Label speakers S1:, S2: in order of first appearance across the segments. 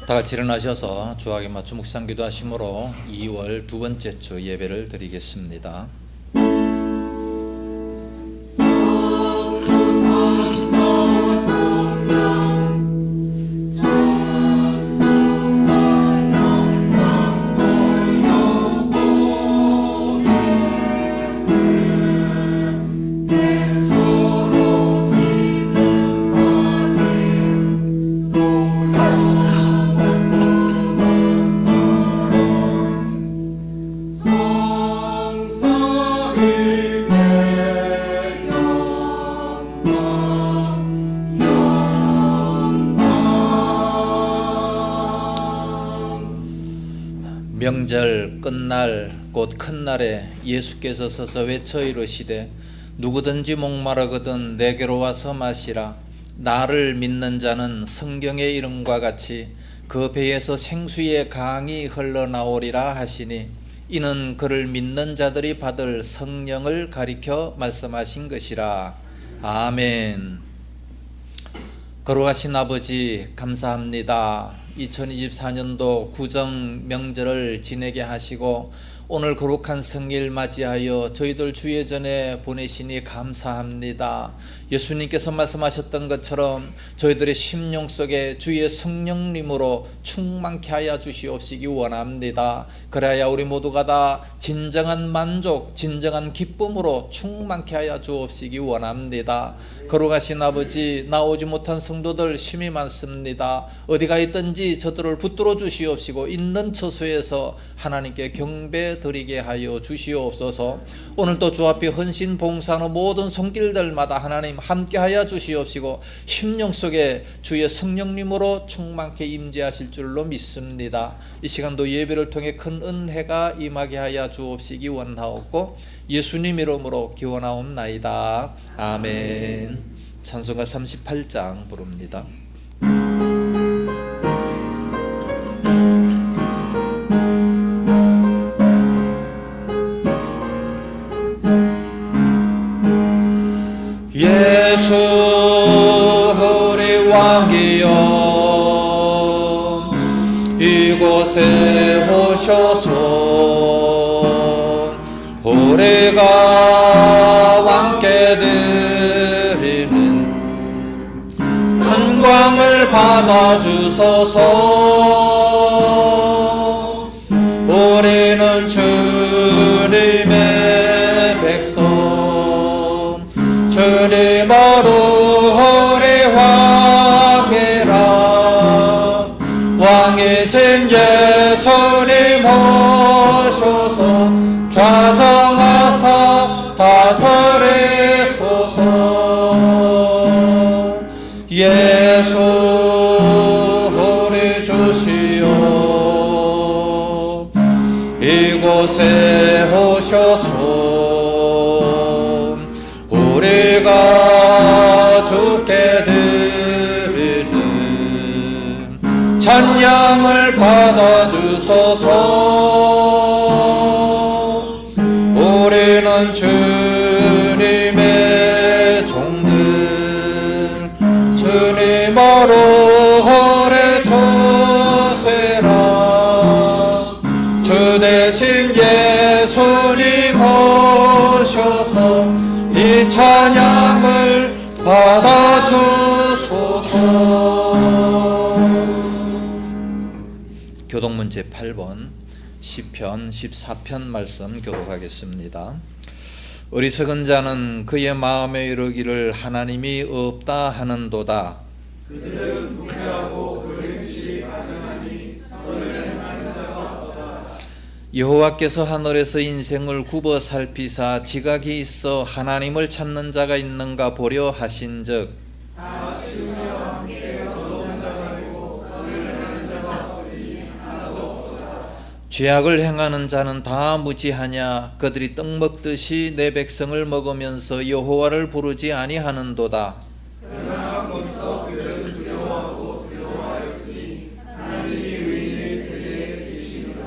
S1: 다 같이 일어나셔서 주하게 맞춤 묵상 기도하심으로 2월 두 번째 주 예배를 드리겠습니다. 명절 끝날 곧 큰 날에 예수께서 서서 외쳐 이르시되 누구든지 목마르거든 내게로 와서 마시라. 나를 믿는 자는 성경의 이름과 같이 그 배에서 생수의 강이 흘러나오리라 하시니 이는 그를 믿는 자들이 받을 성령을 가리켜 말씀하신 것이라. 아멘. 거룩하신 아버지 감사합니다. 2024년도 구정 명절을 지내게 하시고 오늘 거룩한 성일 맞이하여 저희들 주의 전에 보내시니 감사합니다. 예수님께서 말씀하셨던 것처럼 저희들의 심령 속에 주의 성령님으로 충만케 하여 주시옵시기 원합니다. 그래야 우리 모두가 다 진정한 만족, 진정한 기쁨으로 충만케 하여 주옵시기 원합니다. 거룩하신 아버지, 나오지 못한 성도들 심히 많습니다. 어디가 있든지 저들을 붙들어 주시옵시고 있는 처소에서 하나님께 경배 드리게 하여 주시옵소서. 오늘도 주 앞에 헌신 봉사하는 모든 손길들마다 하나님 함께하여 주시옵시고 심령 속에 주의 성령님으로 충만케 임재하실 줄로 믿습니다. 이 시간도 예배를 통해 큰 은혜가 임하게 하여 주옵시기 원하옵고 예수님 이름으로 기원하옵나이다. 아멘. 찬송가 38장 부릅니다. 예수 우리 왕이여 이곳에 오셔서 우리가 왕께 드리는 전광을 받아주소서. 우리는 주님의 백성 주님으로 우리 왕이라. 왕이신 예수님 오셔서 좌정하사 다스리소서. 예수 우리 주시여 이곳에 오셔서 우리가 주께 드리는 찬양을 받아주소서. 우리는 주님의 종들 주님으로 오래 조세라. 주 대신 예수님 오셔서 이 찬양을 받아주소서. 교독문 제8번 시편 14편 말씀 교독하겠습니다. 어리석은 자는 그의 마음에 이르기를 하나님이 없다 하는도다.
S2: 그들은 부패하고 불행시 가증하니 선을 행하는 자가 없다.
S1: 여호와께서 하늘에서 인생을 굽어 살피사 지각이 있어 하나님을 찾는 자가 있는가 보려 하신즉
S2: 다 치우쳐 함께 거룩한 자가 있고 선을 행하는 자가 없으니 하나도 없도다.
S1: 죄악을 행하는 자는 다 무지하냐. 그들이 떡 먹듯이 내 백성을 먹으면서 여호와를 부르지 아니하는도다.
S2: 그러나 거기서 그들은 두려워하고 두려워하였으니 하나님이 의인의 세대에 계시니라.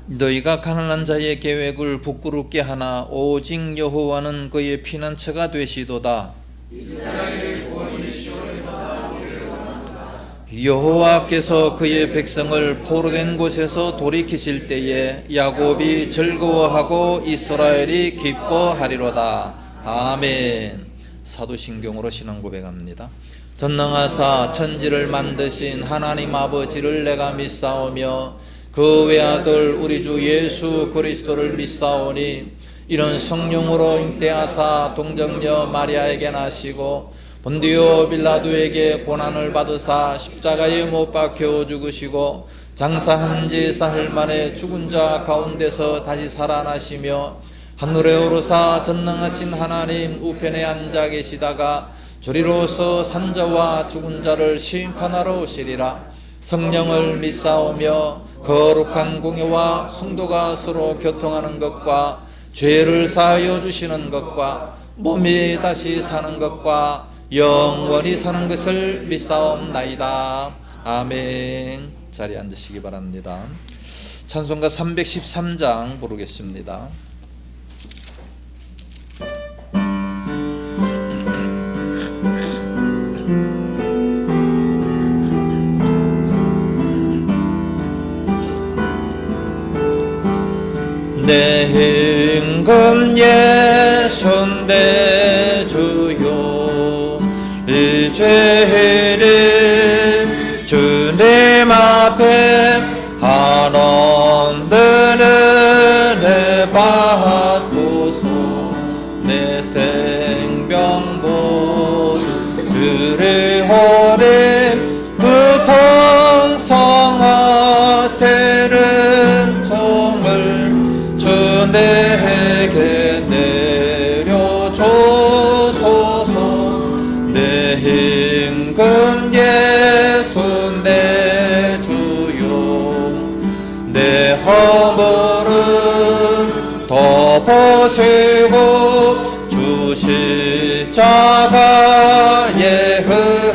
S1: 너희가 가난한 자의 계획을 부끄럽게 하나 오직 여호와는 그의 피난처가 되시도다.
S2: 이스라엘의 구원이 시온에서 나오기를 원한다.
S1: 여호와께서 그의 백성을 포로된 곳에서 돌이키실 때에 야곱이 즐거워하고 이스라엘이 기뻐하리로다. 아멘. 사도신경으로 신앙 고백합니다. 전능하사 천지를 만드신 하나님 아버지를 내가 믿사오며 그 외아들 우리 주 예수 그리스도를 믿사오니 이런 성령으로 잉태하사 동정녀 마리아에게 나시고 본디오 빌라도에게 고난을 받으사 십자가에 못 박혀 죽으시고 장사한 지 사흘 만에 죽은 자 가운데서 다시 살아나시며 하늘에 오르사 전능하신 하나님 우편에 앉아 계시다가 저리로서 산자와 죽은 자를 심판하러 오시리라. 성령을 믿사오며 거룩한 공예와 성도가 서로 교통하는 것과 죄를 사하여 주시는 것과 몸이 다시 사는 것과 영원히 사는 것을 믿사옵나이다. 아멘. 자리에 앉으시기 바랍니다. 찬송가 313장 부르겠습니다. 내 임금 예순 내 주요 이 죄를 주님 앞에 한없는 은혜 받고서 내 생명 모두 드리오리 그 풍성하세는 정을 내게 내려주소서. 내 임금 예수 내 주요 내 허물을 덮으시고 주 십자가에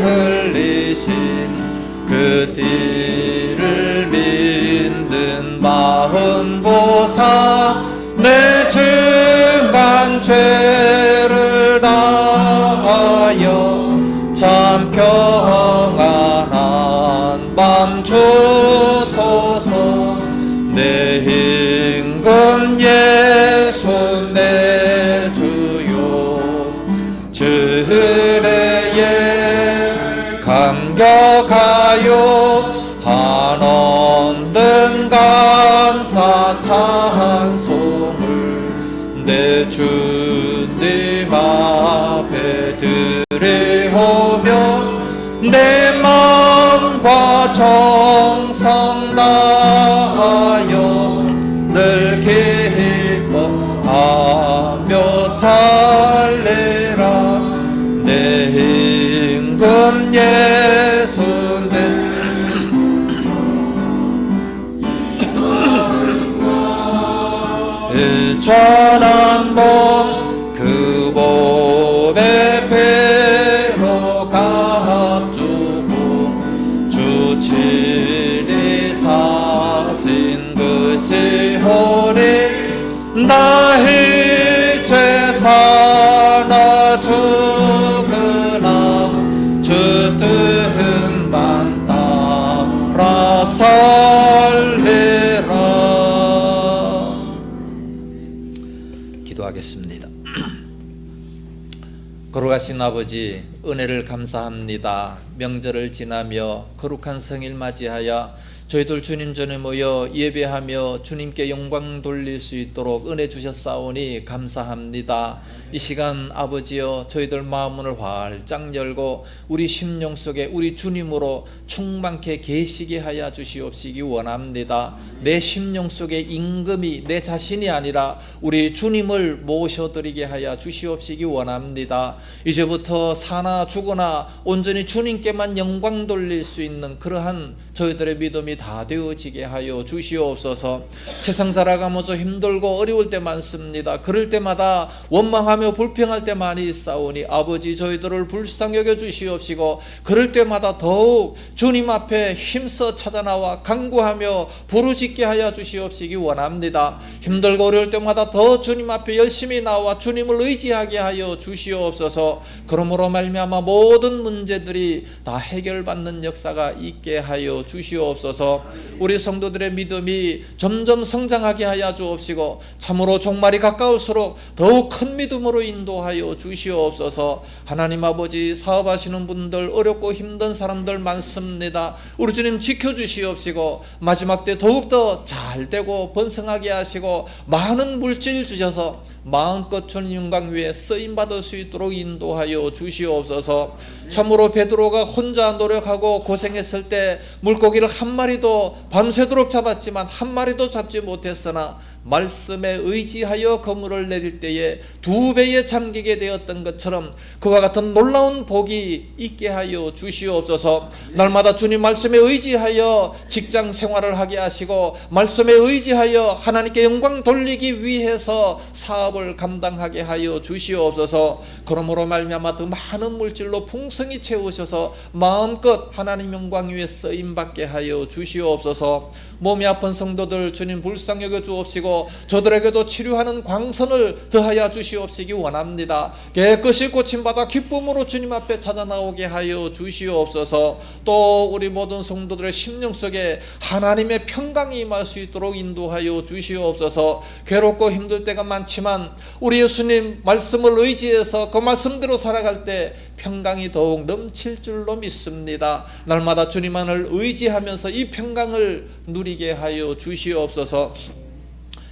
S1: 흘리신 그 띠를 믿는 마음 보사 내 증한 죄를 다하여 참 평안한 밤 주소서. 내 임금 예수 내 주요 주례에 감격하여 한없는 감사 찬송을 내 주님 앞에 드리오며 내 마음과 정성 다하여 늘 기뻐하며 살리라. 내 임금 예수 내 전한 몸 그 몸의 피로 값주고 주 친히 사신 것이 오리 나의 죄 사나 죽으나 주 뜻만 따라 살리라. 기도하겠습니다. 거룩하신 아버지, 은혜를 감사합니다. 명절을 지나며 거룩한 성일 맞이하여 저희들 주님 전에 모여 예배하며 주님께 영광 돌릴 수 있도록 은혜 주셨사오니 감사합니다. 이 시간 아버지여 저희들 마음문을 활짝 열고 우리 심령 속에 우리 주님으로 충만케 계시게 하여 주시옵시기 원합니다. 내 심령 속에 임금이 내 자신이 아니라 우리 주님을 모셔드리게 하여 주시옵시기 원합니다. 이제부터 사나 죽으나 온전히 주님께만 영광 돌릴 수 있는 그러한 저희들의 믿음이 기쁨이 다 되어지게 하여 주시옵소서. 세상 살아가면서 힘들고 어려울 때 많습니다. 그럴 때마다 원망하며 불평할 때 많이 있사오니 아버지 저희들을 불쌍히 여겨 주시옵시고, 그럴 때마다 더욱 주님 앞에 힘써 찾아나와 간구하며 부르짖게 하여 주시옵시기 원합니다. 힘들고 어려울 때마다 더 주님 앞에 열심히 나와 주님을 의지하게 하여 주시옵소서. 그러므로 말미암아 모든 문제들이 다 해결받는 역사가 있게 하여 주시옵소서. 우리 성도들의 믿음이 점점 성장하게 하여 주옵시고, 참으로 종말이 가까울수록 더욱 큰 믿음으로 인도하여 주시옵소서. 하나님 아버지, 사업하시는 분들, 어렵고 힘든 사람들 많습니다. 우리 주님 지켜주시옵시고, 마지막 때 더욱더 잘되고 번성하게 하시고 많은 물질 주셔서 마음껏 주님 영광 위에 쓰임받을 수 있도록 인도하여 주시옵소서. 참으로 베드로가 혼자 노력하고 고생했을 때 물고기를 한 마리도 밤새도록 잡았지만 한 마리도 잡지 못했으나 말씀에 의지하여 그물을 내릴 때에 2배에 잠기게 되었던 것처럼 그와 같은 놀라운 복이 있게 하여 주시옵소서. 날마다 주님 말씀에 의지하여 직장 생활을 하게 하시고, 말씀에 의지하여 하나님께 영광 돌리기 위해서 사업을 감당하게 하여 주시옵소서. 그러므로 말미암아 더 많은 물질로 풍성히 채우셔서 마음껏 하나님 영광 위에 쓰임받게 하여 주시옵소서. 몸이 아픈 성도들 주님 불쌍히 여겨 주옵시고, 저들에게도 치료하는 광선을 더하여 주시옵시기 원합니다. 깨끗이 고침받아 기쁨으로 주님 앞에 찾아 나오게 하여 주시옵소서. 또 우리 모든 성도들의 심령 속에 하나님의 평강이 임할 수 있도록 인도하여 주시옵소서. 괴롭고 힘들 때가 많지만 우리 예수님 말씀을 의지해서 그 말씀대로 살아갈 때 평강이 더욱 넘칠 줄로 믿습니다. 날마다 주님만을 의지하면서 이 평강을 누리게 하여 주시옵소서.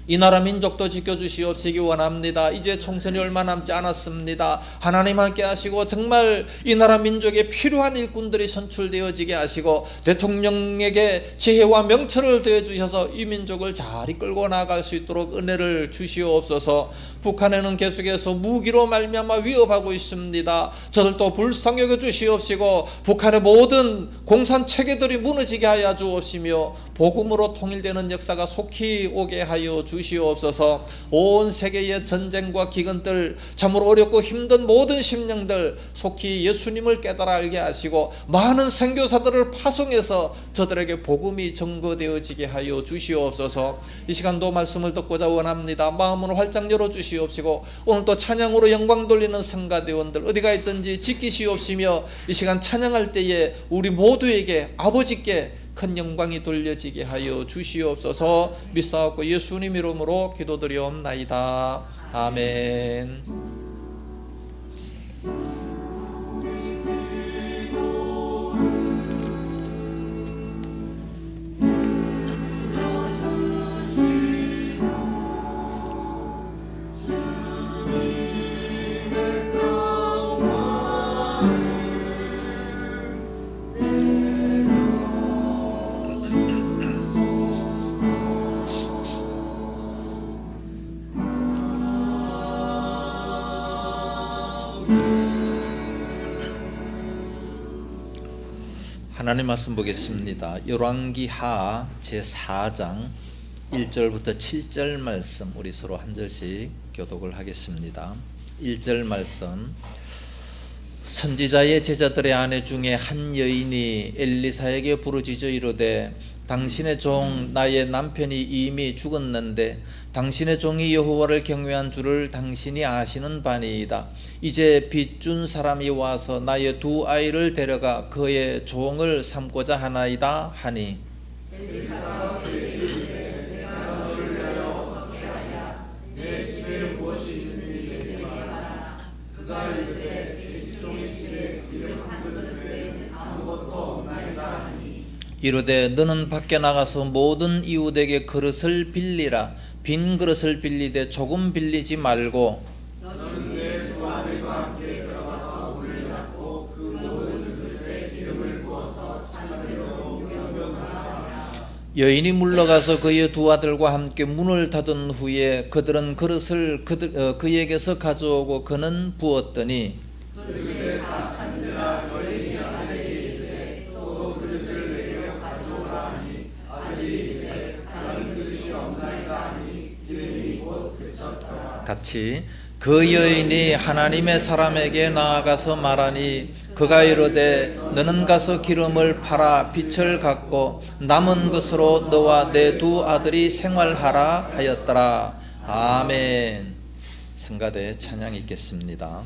S1: 이 나라 민족도 지켜주시옵시기 원합니다. 이제 총선이 얼마 남지 않았습니다. 하나님 함께 하시고 정말 이 나라 민족에 필요한 일꾼들이 선출되어지게 하시고, 대통령에게 지혜와 명철을 더해주셔서 이 민족을 잘 이끌고 나아갈 수 있도록 은혜를 주시옵소서. 북한에는 계속해서 무기로 말미암아 위협하고 있습니다. 저들도 불쌍히 여겨 주시옵시고, 북한의 모든 공산 체계들이 무너지게 하여 주옵시며 복음으로 통일되는 역사가 속히 오게 하여 주시옵소서. 온 세계의 전쟁과 기근들, 참으로 어렵고 힘든 모든 심령들 속히 예수님을 깨달아 알게 하시고, 많은 선교사들을 파송해서 저들에게 복음이 전거되어지게 하여 주시옵소서. 이 시간도 말씀을 듣고자 원합니다. 마음을 활짝 열어주시옵시고, 오늘 또 찬양으로 영광 돌리는 성가대원들 어디가 있든지 지키시옵시며, 이 시간 찬양할 때에 우리 모두에게 아버지께 큰 영광이 돌려지게 하여 주시옵소서. 믿사옵고 예수님 이름으로 기도드리옵나이다. 아멘. 하나님 말씀 보겠습니다. 열왕기하 제4장 1절부터 7절 말씀 우리 서로 한 절씩 교독을 하겠습니다. 1절 말씀. 선지자의 제자들의 아내 중에 한 여인이 엘리사에게 부르짖어 이르되, 당신의 종 나의 남편이 이미 죽었는데 당신의 종이 여호와를 경외한 줄을 당신이 아시는 바니이다. 이제 빚준 사람이 와서 나의 2 아이를 데려가 그의 종을 삼고자 하나이다 하니,
S2: 엘리사가 그에게 이르되, 내가 너를 위하여 어떻게 하랴? 내 집에 무엇이 있는지 내게 말하라. 그가 이르되, 내 집종의 집에 기름 한 그릇 외에는 아무것도 없나이다 하니,
S1: 이르되 너는 밖에 나가서 모든 이웃에게 그릇을 빌리라. 빈 그릇을 빌리되 조금 빌리지 말고
S2: 너는 내 2 아들과 함께 들어가서 문을 닫고 그 모든 그릇에 기름을 부어서 찬물로 옮겨놓으라.
S1: 여인이 물러가서 그의 2 아들과 함께 문을 닫은 후에 그들은 그릇을 그에게서 가져오고 그는 부었더니,
S2: 그릇에 다 찬지라 여인이 아들에게 이르되, 또 그릇을 내게 가져오라 하니,
S1: 같이 그 여인이 하나님의 사람에게 나아가서 말하니 그가 이르되 너는 가서 기름을 팔아 빛을 갖고 남은 것으로 너와 내 두 아들이 생활하라 하였더라. 아멘. 성가대 찬양 있겠습니다.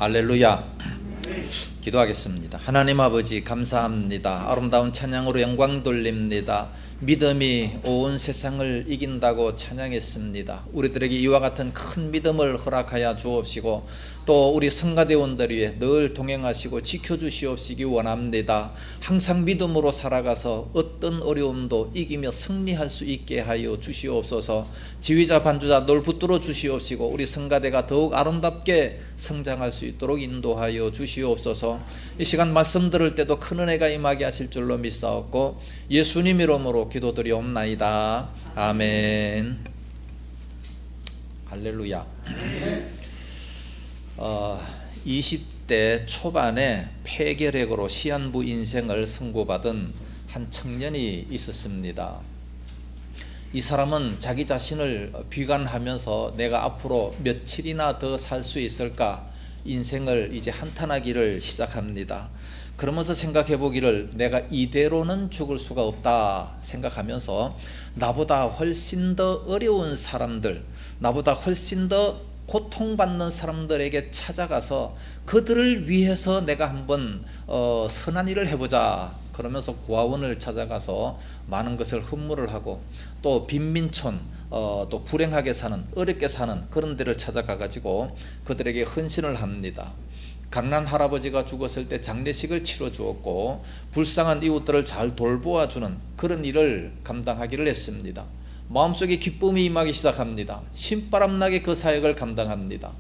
S1: 할렐루야. 기도하겠습니다. 하나님 아버지 감사합니다. 아름다운 찬양으로 영광 돌립니다. 믿음이 온 세상을 이긴다고 찬양했습니다. 우리들에게 이와 같은 큰 믿음을 허락하여 주옵시고 또 우리 성가대원들 위해 늘 동행하시고 지켜주시옵시기 원합니다. 항상 믿음으로 살아가서 어떤 어려움도 이기며 승리할 수 있게 하여 주시옵소서. 지휘자 반주자 늘 붙들어 주시옵시고 우리 성가대가 더욱 아름답게 성장할 수 있도록 인도하여 주시옵소서. 이 시간 말씀 들을 때도 큰 은혜가 임하게 하실 줄로 믿사옵고 예수님 이름으로 기도드리옵나이다. 아멘. 할렐루야. 20대 초반에 폐결핵으로 시한부 인생을 선고받은 한 청년이 있었습니다. 이 사람은 자기 자신을 비관하면서 내가 앞으로 며칠이나 더 살 수 있을까 인생을 이제 한탄하기를 시작합니다. 그러면서 생각해 보기를 내가 이대로는 죽을 수가 없다 생각하면서 나보다 훨씬 더 어려운 사람들, 나보다 훨씬 더 고통받는 사람들에게 찾아가서 그들을 위해서 내가 한번 선한 일을 해보자 그러면서 고아원을 찾아가서 많은 것을 헌물을 하고 또 빈민촌 또 불행하게 사는 어렵게 사는 그런 데를 찾아가 가지고 그들에게 헌신을 합니다. 가난한 할아버지가 죽었을 때 장례식을 치러 주었고 불쌍한 이웃들을 잘 돌보아주는 그런 일을 감당하기를 했습니다. 마음속에 기쁨이 임하기 시작합니다. 신바람나게 그 사역을 감당합니다.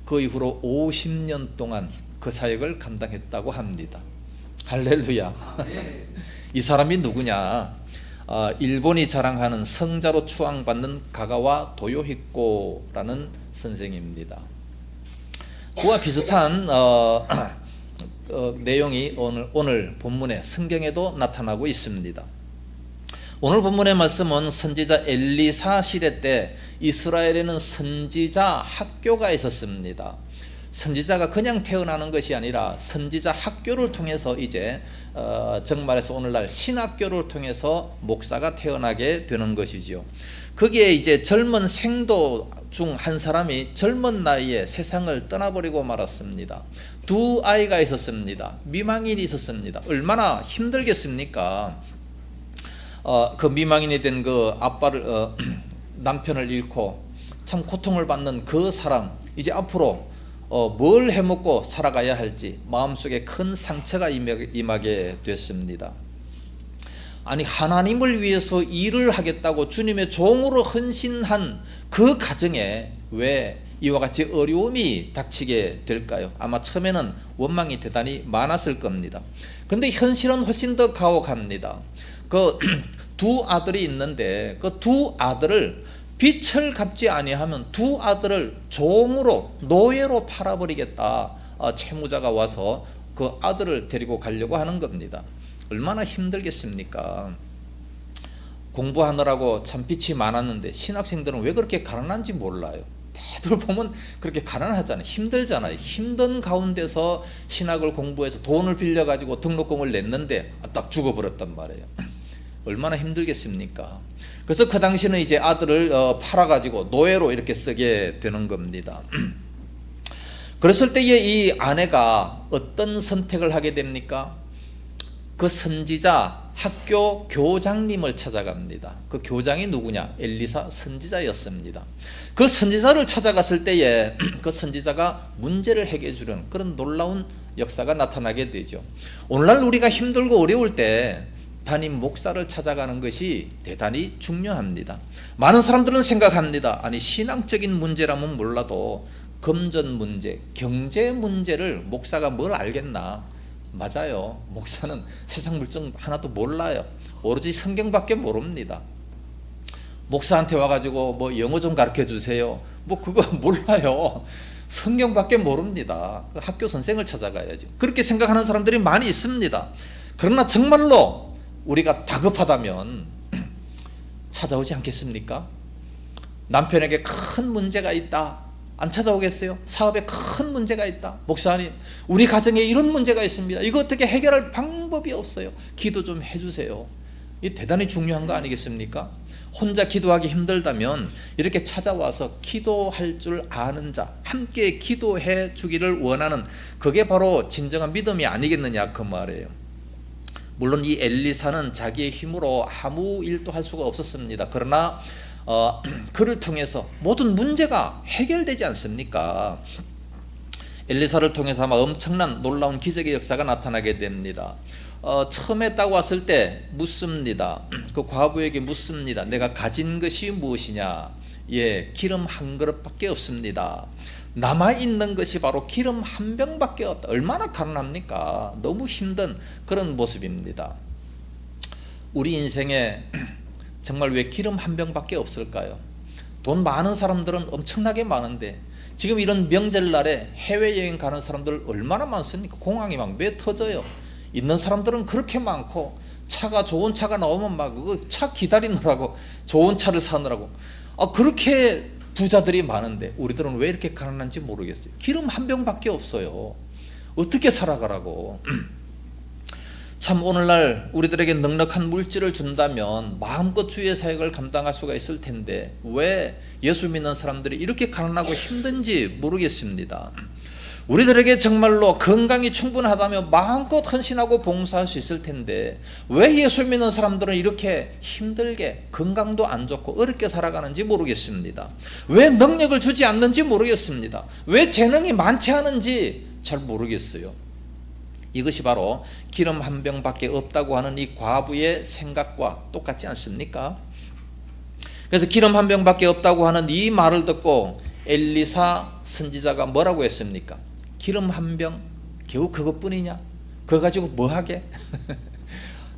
S1: 그 이후로 50년 동안 그 사역을 감당했다고 합니다. 할렐루야. 이 사람이 누구냐? 일본이 자랑하는 성자로 추앙받는 가가와 도요히코라는 선생입니다. 그와 비슷한 내용이 오늘 본문에 성경에도 나타나고 있습니다. 오늘 본문의 말씀은 선지자 엘리사 시대 때 이스라엘에는 선지자 학교가 있었습니다. 선지자가 그냥 태어나는 것이 아니라 선지자 학교를 통해서 이제 정말해서 오늘날 신학교를 통해서 목사가 태어나게 되는 것이죠. 거기에 이제 젊은 생도 중 한 사람이 젊은 나이에 세상을 떠나버리고 말았습니다. 두 아이가 있었습니다. 미망인이 있었습니다. 얼마나 힘들겠습니까? 그 미망인이 된 그 아빠를 남편을 잃고 참 고통을 받는 그 사람, 이제 앞으로 뭘 해먹고 살아가야 할지 마음속에 큰 상처가 임하게 됐습니다. 아니 하나님을 위해서 일을 하겠다고 주님의 종으로 헌신한 그 가정에 왜 이와 같이 어려움이 닥치게 될까요? 아마 처음에는 원망이 대단히 많았을 겁니다. 그런데 현실은 훨씬 더 가혹합니다. 그 두 아들이 있는데 그 두 아들을 빚을 갚지 아니하면 두 아들을 종으로 노예로 팔아버리겠다. 채무자가 와서 그 아들을 데리고 가려고 하는 겁니다. 얼마나 힘들겠습니까? 공부하느라고 참 빚이 많았는데 신학생들은 왜 그렇게 가난한지 몰라요. 다들 보면 그렇게 가난하잖아요. 힘들잖아요. 힘든 가운데서 신학을 공부해서 돈을 빌려가지고 등록금을 냈는데 딱 죽어버렸단 말이에요. 얼마나 힘들겠습니까? 그래서 그 당시는 이제 아들을 팔아가지고 노예로 이렇게 쓰게 되는 겁니다. 그랬을 때에 이 아내가 어떤 선택을 하게 됩니까? 그 선지자 학교 교장님을 찾아갑니다. 그 교장이 누구냐? 엘리사 선지자였습니다. 그 선지자를 찾아갔을 때에 그 선지자가 문제를 해결해 주는 그런 놀라운 역사가 나타나게 되죠. 오늘날 우리가 힘들고 어려울 때 담임 목사를 찾아가는 것이 대단히 중요합니다. 많은 사람들은 생각합니다. 아니 신앙적인 문제라면 몰라도 금전 문제, 경제 문제를 목사가 뭘 알겠나? 맞아요. 목사는 세상 물정 하나도 몰라요. 오로지 성경밖에 모릅니다. 목사한테 와가지고 뭐 영어 좀 가르쳐 주세요. 뭐 그거 몰라요. 성경밖에 모릅니다. 학교 선생을 찾아가야죠. 그렇게 생각하는 사람들이 많이 있습니다. 그러나 정말로 우리가 다급하다면 찾아오지 않겠습니까? 남편에게 큰 문제가 있다. 안 찾아오겠어요? 사업에 큰 문제가 있다. 목사님, 우리 가정에 이런 문제가 있습니다. 이거 어떻게 해결할 방법이 없어요. 기도 좀 해주세요. 이 대단히 중요한 거 아니겠습니까? 혼자 기도하기 힘들다면 이렇게 찾아와서 기도할 줄 아는 자, 함께 기도해 주기를 원하는 그게 바로 진정한 믿음이 아니겠느냐 그 말이에요. 물론 이 엘리사는 자기의 힘으로 아무 일도 할 수가 없었습니다. 그러나 그를 통해서 모든 문제가 해결되지 않습니까? 엘리사를 통해서 아마 엄청난 놀라운 기적의 역사가 나타나게 됩니다. 처음에 딱 왔을 때 묻습니다. 그 과부에게 묻습니다. 내가 가진 것이 무엇이냐? 예, 기름 한 그릇밖에 없습니다. 남아있는 것이 바로 기름 한 병밖에 없다. 얼마나 가난합니까? 너무 힘든 그런 모습입니다. 우리 인생에 정말 왜 기름 한 병밖에 없을까요? 돈 많은 사람들은 엄청나게 많은데 지금 이런 명절날에 해외여행 가는 사람들 얼마나 많습니까? 공항이 막 매 터져요. 있는 사람들은 그렇게 많고 차가 좋은 차가 나오면 막 그 차 기다리느라고 좋은 차를 사느라고 그렇게 부자들이 많은데 우리들은 왜 이렇게 가난한지 모르겠어요. 기름 한 병밖에 없어요. 어떻게 살아가라고. 참 오늘날 우리들에게 넉넉한 물질을 준다면 마음껏 주의 사역을 감당할 수가 있을 텐데 왜 예수 믿는 사람들이 이렇게 가난하고 힘든지 모르겠습니다. 우리들에게 정말로 건강이 충분하다면 마음껏 헌신하고 봉사할 수 있을 텐데 왜 예수 믿는 사람들은 이렇게 힘들게 건강도 안 좋고 어렵게 살아가는지 모르겠습니다. 왜 능력을 주지 않는지 모르겠습니다. 왜 재능이 많지 않은지 잘 모르겠어요. 이것이 바로 기름 한 병밖에 없다고 하는 이 과부의 생각과 똑같지 않습니까? 그래서 기름 한 병밖에 없다고 하는 이 말을 듣고 엘리사 선지자가 뭐라고 했습니까? 기름 한 병 겨우 그것뿐이냐? 그거 가지고 뭐 하게?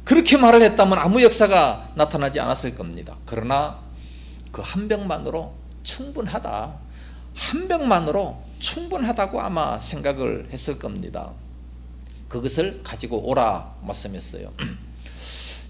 S1: 그렇게 말을 했다면 아무 역사가 나타나지 않았을 겁니다. 그러나 그 한 병만으로 충분하다, 한 병만으로 충분하다고 아마 생각을 했을 겁니다. 그것을 가지고 오라 말씀했어요.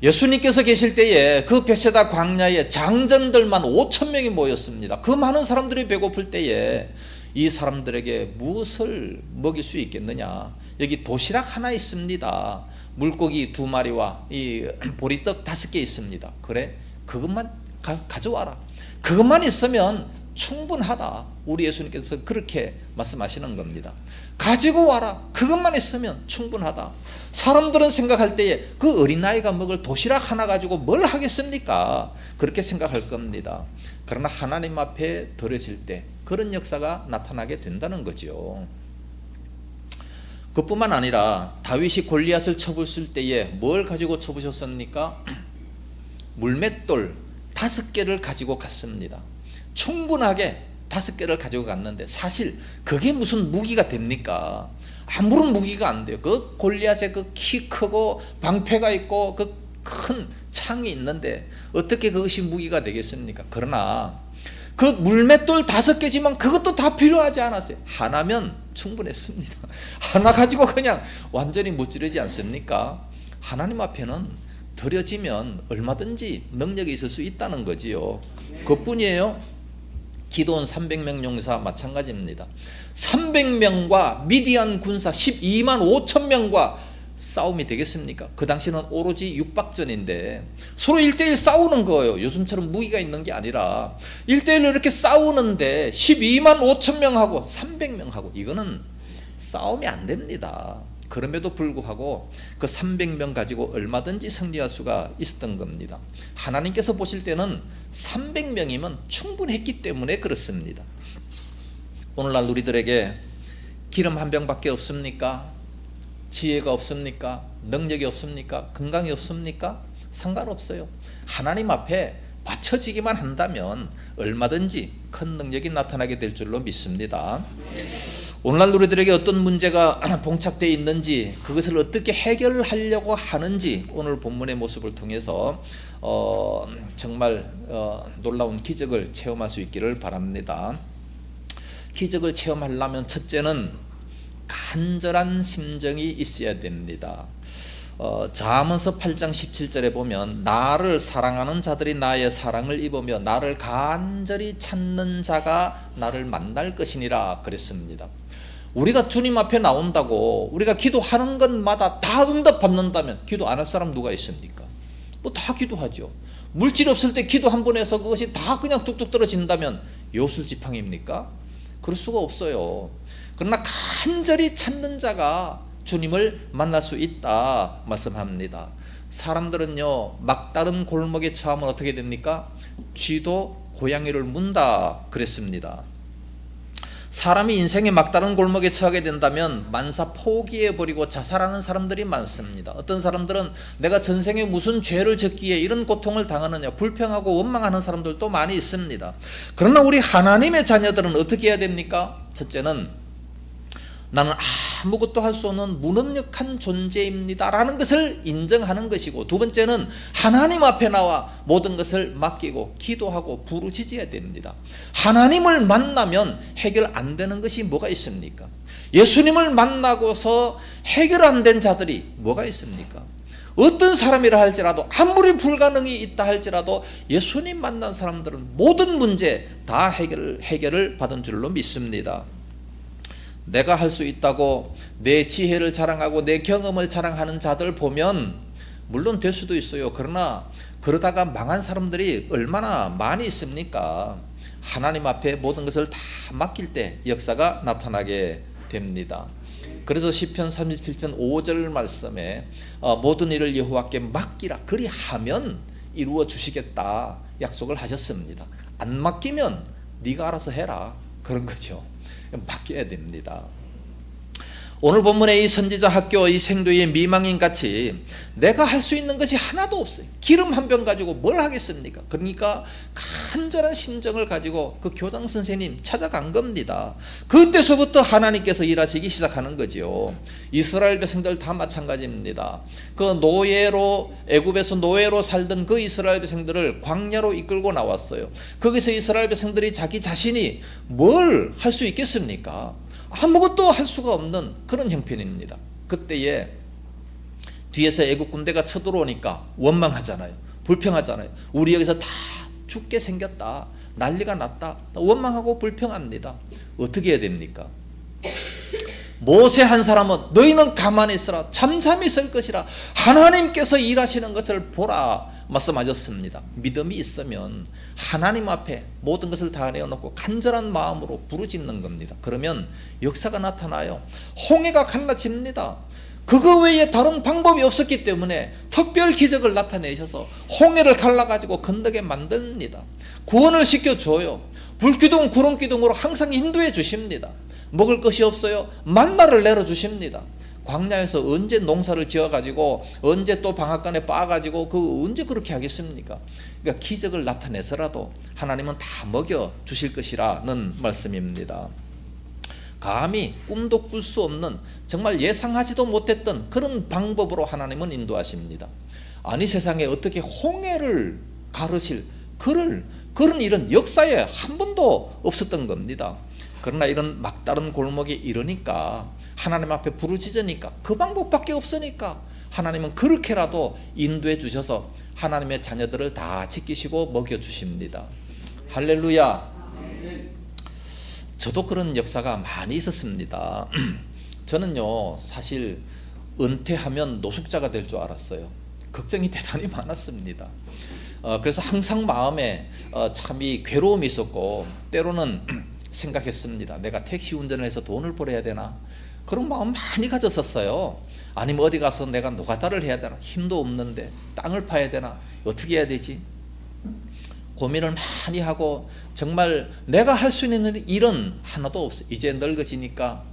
S1: 예수님께서 계실 때에 그 베세다 광야에 장전들만 5,000명이 모였습니다. 그 많은 사람들이 배고플 때에 이 사람들에게 무엇을 먹일 수 있겠느냐? 여기 도시락 하나 있습니다. 물고기 2마리와 이 보리떡 5개 있습니다. 그래? 그것만 가져와라. 그것만 있으면 충분하다. 우리 예수님께서 그렇게 말씀하시는 겁니다. 가지고 와라. 그것만 있으면 충분하다. 사람들은 생각할 때에 그 어린아이가 먹을 도시락 하나 가지고 뭘 하겠습니까? 그렇게 생각할 겁니다. 그러나 하나님 앞에 드려질 때 그런 역사가 나타나게 된다는 거죠. 그뿐만 아니라 다윗이 골리앗을 쳐부술 때에 뭘 가지고 쳐부셨습니까? 물맷돌 5개를 가지고 갔습니다. 충분하게 5개를 가지고 갔는데 사실 그게 무슨 무기가 됩니까? 아무런 무기가 안 돼요. 그 골리앗의 그 키 크고 방패가 있고 그 큰 창이 있는데 어떻게 그것이 무기가 되겠습니까? 그러나 그 물맷돌 5개지만 그것도 다 필요하지 않았어요. 하나면 충분했습니다. 하나 가지고 그냥 완전히 무찌르지 않습니까? 하나님 앞에는 드려지면 얼마든지 능력이 있을 수 있다는 거지요. 그뿐이에요. 기도원 300명 용사 마찬가지입니다. 300명과 미디안 군사 12만 5천 명과 싸움이 되겠습니까? 그 당시는 오로지 육박전인데 서로 1대1 싸우는 거예요. 요즘처럼 무기가 있는 게 아니라 1대1로 이렇게 싸우는데 12만 5천 명하고 300명하고 이거는 싸움이 안 됩니다. 그럼에도 불구하고 그 300명 가지고 얼마든지 승리할 수가 있었던 겁니다. 하나님께서 보실 때는 300명이면 충분했기 때문에 그렇습니다. 오늘날 우리들에게 기름 한 병밖에 없습니까? 지혜가 없습니까? 능력이 없습니까? 건강이 없습니까? 상관없어요. 하나님 앞에 바쳐지기만 한다면 얼마든지 큰 능력이 나타나게 될 줄로 믿습니다. 오늘날 우리들에게 어떤 문제가 봉착되어 있는지 그것을 어떻게 해결하려고 하는지 오늘 본문의 모습을 통해서 정말 놀라운 기적을 체험할 수 있기를 바랍니다. 기적을 체험하려면 첫째는 간절한 심정이 있어야 됩니다. 잠언서 8장 17절에 보면 나를 사랑하는 자들이 나의 사랑을 입으며 나를 간절히 찾는 자가 나를 만날 것이니라 그랬습니다. 우리가 주님 앞에 나온다고 우리가 기도하는 것마다 다 응답받는다면 기도 안 할 사람 누가 있습니까? 뭐 다 기도하죠. 물질 없을 때 기도 한 번 해서 그것이 다 그냥 뚝뚝 떨어진다면 요술지팡입니까? 그럴 수가 없어요. 그러나 간절히 찾는 자가 주님을 만날 수 있다 말씀합니다. 사람들은요 막다른 골목에 처하면 어떻게 됩니까? 쥐도 고양이를 문다 그랬습니다. 사람이 인생의 막다른 골목에 처하게 된다면 만사 포기해버리고 자살하는 사람들이 많습니다. 어떤 사람들은 내가 전생에 무슨 죄를 졌기에 이런 고통을 당하느냐 불평하고 원망하는 사람들도 많이 있습니다. 그러나 우리 하나님의 자녀들은 어떻게 해야 됩니까? 첫째는 나는 아무것도 할 수 없는 무능력한 존재입니다 라는 것을 인정하는 것이고, 두 번째는 하나님 앞에 나와 모든 것을 맡기고 기도하고 부르짖어야 됩니다. 하나님을 만나면 해결 안 되는 것이 뭐가 있습니까? 예수님을 만나고서 해결 안 된 자들이 뭐가 있습니까? 어떤 사람이라 할지라도, 아무리 불가능이 있다 할지라도 예수님 만난 사람들은 모든 문제 다 해결을 받은 줄로 믿습니다. 내가 할 수 있다고 내 지혜를 자랑하고 내 경험을 자랑하는 자들 보면 물론 될 수도 있어요. 그러나 그러다가 망한 사람들이 얼마나 많이 있습니까? 하나님 앞에 모든 것을 다 맡길 때 역사가 나타나게 됩니다. 그래서 시편 37편 5절 말씀에 모든 일을 여호와께 맡기라, 그리하면 이루어 주시겠다 약속을 하셨습니다. 안 맡기면 네가 알아서 해라, 그런 거죠. 맡겨야 됩니다. 오늘 본문의 이 선지자 학교, 이 생도의 미망인 같이 내가 할 수 있는 것이 하나도 없어요. 기름 한 병 가지고 뭘 하겠습니까? 그러니까 간절한 심정을 가지고 그 교장 선생님 찾아간 겁니다. 그때서부터 하나님께서 일하시기 시작하는 거죠. 이스라엘 백성들 다 마찬가지입니다. 그 노예로, 애굽에서 노예로 살던 그 이스라엘 백성들을 광야로 이끌고 나왔어요. 거기서 이스라엘 백성들이 자기 자신이 뭘 할 수 있겠습니까? 아무것도 할 수가 없는 그런 형편입니다. 그때에 뒤에서 애국 군대가 쳐들어오니까 원망하잖아요. 불평하잖아요. 우리 여기서 다 죽게 생겼다, 난리가 났다, 원망하고 불평합니다. 어떻게 해야 됩니까? 모세 한 사람은 너희는 가만히 있으라, 잠잠히 있을 것이라, 하나님께서 일하시는 것을 보라 말씀하셨습니다. 믿음이 있으면 하나님 앞에 모든 것을 다 내어놓고 간절한 마음으로 부르짖는 겁니다. 그러면 역사가 나타나요. 홍해가 갈라집니다. 그거 외에 다른 방법이 없었기 때문에 특별 기적을 나타내셔서 홍해를 갈라가지고 건너게 만듭니다. 구원을 시켜줘요. 불기둥 구름기둥으로 항상 인도해 주십니다. 먹을 것이 없어요, 만나를 내려주십니다. 광야에서 언제 농사를 지어가지고 언제 또 방앗간에 빠가지고 언제 그렇게 하겠습니까? 그러니까 기적을 나타내서라도 하나님은 다 먹여 주실 것이라는 말씀입니다. 감히 꿈도 꿀 수 없는, 정말 예상하지도 못했던 그런 방법으로 하나님은 인도하십니다. 아니, 세상에 어떻게 홍해를 가르실 그런 일은 역사에 한 번도 없었던 겁니다. 그러나 이런 막다른 골목에 이르니까, 하나님 앞에 부르짖으니까, 그 방법밖에 없으니까 하나님은 그렇게라도 인도해 주셔서 하나님의 자녀들을 다 지키시고 먹여주십니다. 할렐루야. 저도 그런 역사가 많이 있었습니다. 저는요, 사실 은퇴하면 노숙자가 될 줄 알았어요. 걱정이 대단히 많았습니다. 그래서 항상 마음에 참이 괴로움이 있었고, 때로는 생각했습니다. 내가 택시 운전을 해서 돈을 벌어야 되나? 그런 마음 많이 가졌었어요. 아니면 어디 가서 내가 노가다를 해야 되나? 힘도 없는데 땅을 파야 되나? 어떻게 해야 되지? 고민을 많이 하고, 정말 내가 할 수 있는 일은 하나도 없어요. 이제 늙어지니까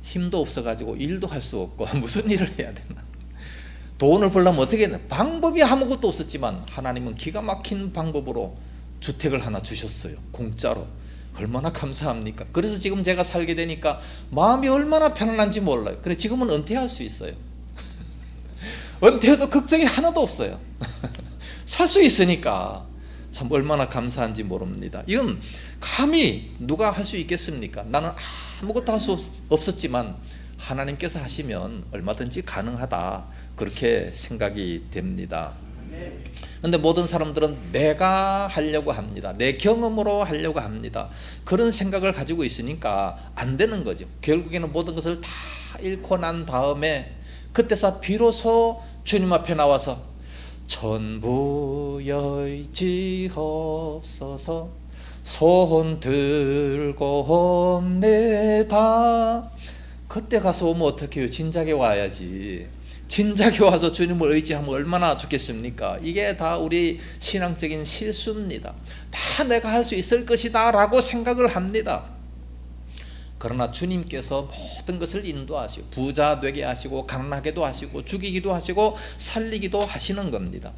S1: 힘도 없어가지고 일도 할 수 없고 무슨 일을 해야 되나? 돈을 벌려면 어떻게 해야 되나? 방법이 아무것도 없었지만 하나님은 기가 막힌 방법으로 주택을 하나 주셨어요. 공짜로. 얼마나 감사합니까? 그래서 지금 제가 살게 되니까 마음이 얼마나 편안한지 몰라요. 그래, 지금은 은퇴할 수 있어요. 은퇴해도 걱정이 하나도 없어요. 살 수 있으니까 참 얼마나 감사한지 모릅니다. 이건 감히 누가 할 수 있겠습니까? 나는 아무것도 할 수 없었지만 하나님께서 하시면 얼마든지 가능하다, 그렇게 생각이 됩니다. 그런데 모든 사람들은 내가 하려고 합니다. 내 경험으로 하려고 합니다. 그런 생각을 가지고 있으니까 안 되는 거죠. 결국에는 모든 것을 다 잃고 난 다음에 그때서 비로소 주님 앞에 나와서 전부여의지옵소서 손 들고 옵니다. 그때 가서 오면 어떡해요? 진작에 와야지. 진작에 와서 주님을 의지하면 얼마나 좋겠습니까? 이게 다 우리 신앙적인 실수입니다. 다 내가 할 수 있을 것이다 라고 생각을 합니다. 그러나 주님께서 모든 것을 인도하시고 부자 되게 하시고 가난하게도 하시고 죽이기도 하시고 살리기도 하시는 겁니다.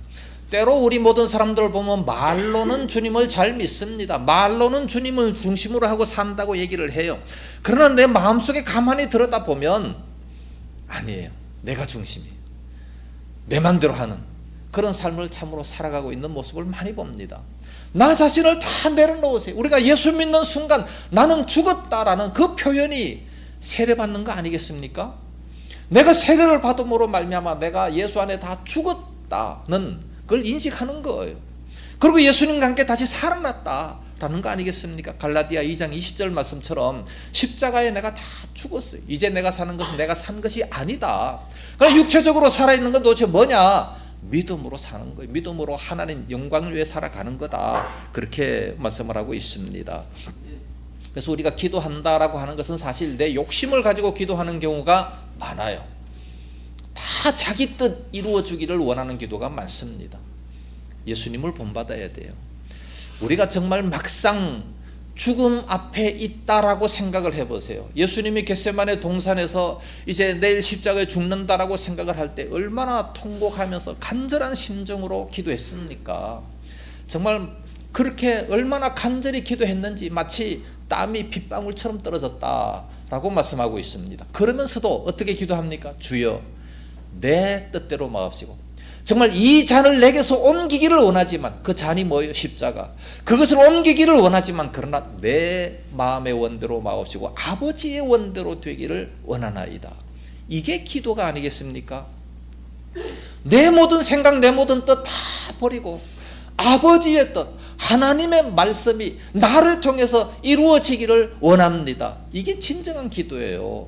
S1: 때로 우리 모든 사람들을 보면 말로는 주님을 잘 믿습니다. 말로는 주님을 중심으로 하고 산다고 얘기를 해요. 그러나 내 마음속에 가만히 들여다보면 아니에요. 내가 중심이에요. 내 맘대로 하는 그런 삶을 참으로 살아가고 있는 모습을 많이 봅니다. 나 자신을 다 내려놓으세요. 우리가 예수 믿는 순간 나는 죽었다라는 그 표현이 세례받는 거 아니겠습니까? 내가 세례를 받음으로 말미암아 내가 예수 안에 다 죽었다는 그걸 인식하는 거예요. 그리고 예수님과 함께 다시 살아났다라는 거 아니겠습니까? 갈라디아 2장 20절 말씀처럼 십자가에 내가 다 죽었어요. 이제 내가 사는 것은 내가 산 것이 아니다. 그럼 육체적으로 살아있는 건 도대체 뭐냐? 믿음으로 사는 거예요. 믿음으로 하나님 영광을 위해 살아가는 거다. 그렇게 말씀을 하고 있습니다. 그래서 우리가 기도한다라고 하는 것은 사실 내 욕심을 가지고 기도하는 경우가 많아요. 다 자기 뜻 이루어주기를 원하는 기도가 많습니다. 예수님을 본받아야 돼요. 우리가 정말 막상 죽음 앞에 있다라고 생각을 해보세요. 예수님이 겟세마네 동산에서 이제 내일 십자가에 죽는다라고 생각을 할 때 얼마나 통곡하면서 간절한 심정으로 기도했습니까? 정말 그렇게 얼마나 간절히 기도했는지 마치 땀이 빗방울처럼 떨어졌다라고 말씀하고 있습니다. 그러면서도 어떻게 기도합니까? 주여 내 뜻대로 마옵시고, 정말 이 잔을 내게서 옮기기를 원하지만 그 잔이 뭐예요? 십자가. 그것을 옮기기를 원하지만 그러나 내 마음의 원대로 마옵시고 아버지의 원대로 되기를 원하나이다. 이게 기도가 아니겠습니까? 내 모든 생각, 내 모든 뜻 다 버리고 아버지의 뜻, 하나님의 말씀이 나를 통해서 이루어지기를 원합니다. 이게 진정한 기도예요.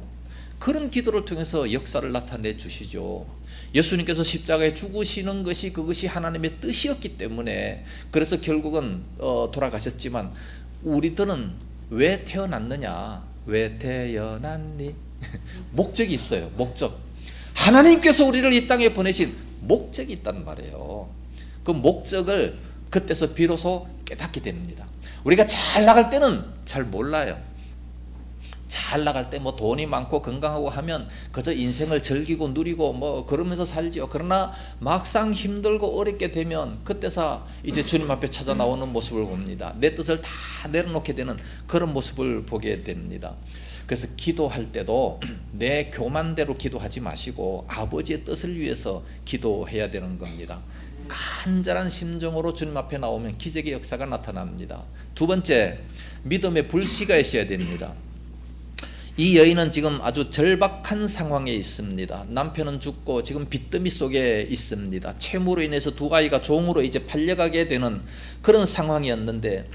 S1: 그런 기도를 통해서 역사를 나타내 주시죠. 예수님께서 십자가에 죽으시는 것이 그것이 하나님의 뜻이었기 때문에, 그래서 결국은 돌아가셨지만 우리들은 왜 태어났느냐? 왜 태어났니? 목적이 있어요. 목적. 하나님께서 우리를 이 땅에 보내신 목적이 있단 말이에요. 그 목적을 그때서 비로소 깨닫게 됩니다. 우리가 잘 나갈 때는 잘 몰라요. 잘 나갈 때 뭐 돈이 많고 건강하고 하면 그저 인생을 즐기고 누리고 뭐 그러면서 살지요. 그러나 막상 힘들고 어렵게 되면 그때서 이제 주님 앞에 찾아 나오는 모습을 봅니다. 내 뜻을 다 내려놓게 되는 그런 모습을 보게 됩니다. 그래서 기도할 때도 내 교만대로 기도하지 마시고 아버지의 뜻을 위해서 기도해야 되는 겁니다. 간절한 심정으로 주님 앞에 나오면 기적의 역사가 나타납니다. 두 번째, 믿음의 불씨가 있어야 됩니다. 이 여인은 지금 아주 절박한 상황에 있습니다. 남편은 죽고 지금 빚더미 속에 있습니다. 채무로 인해서 두 아이가 종으로 이제 팔려가게 되는 그런 상황이었는데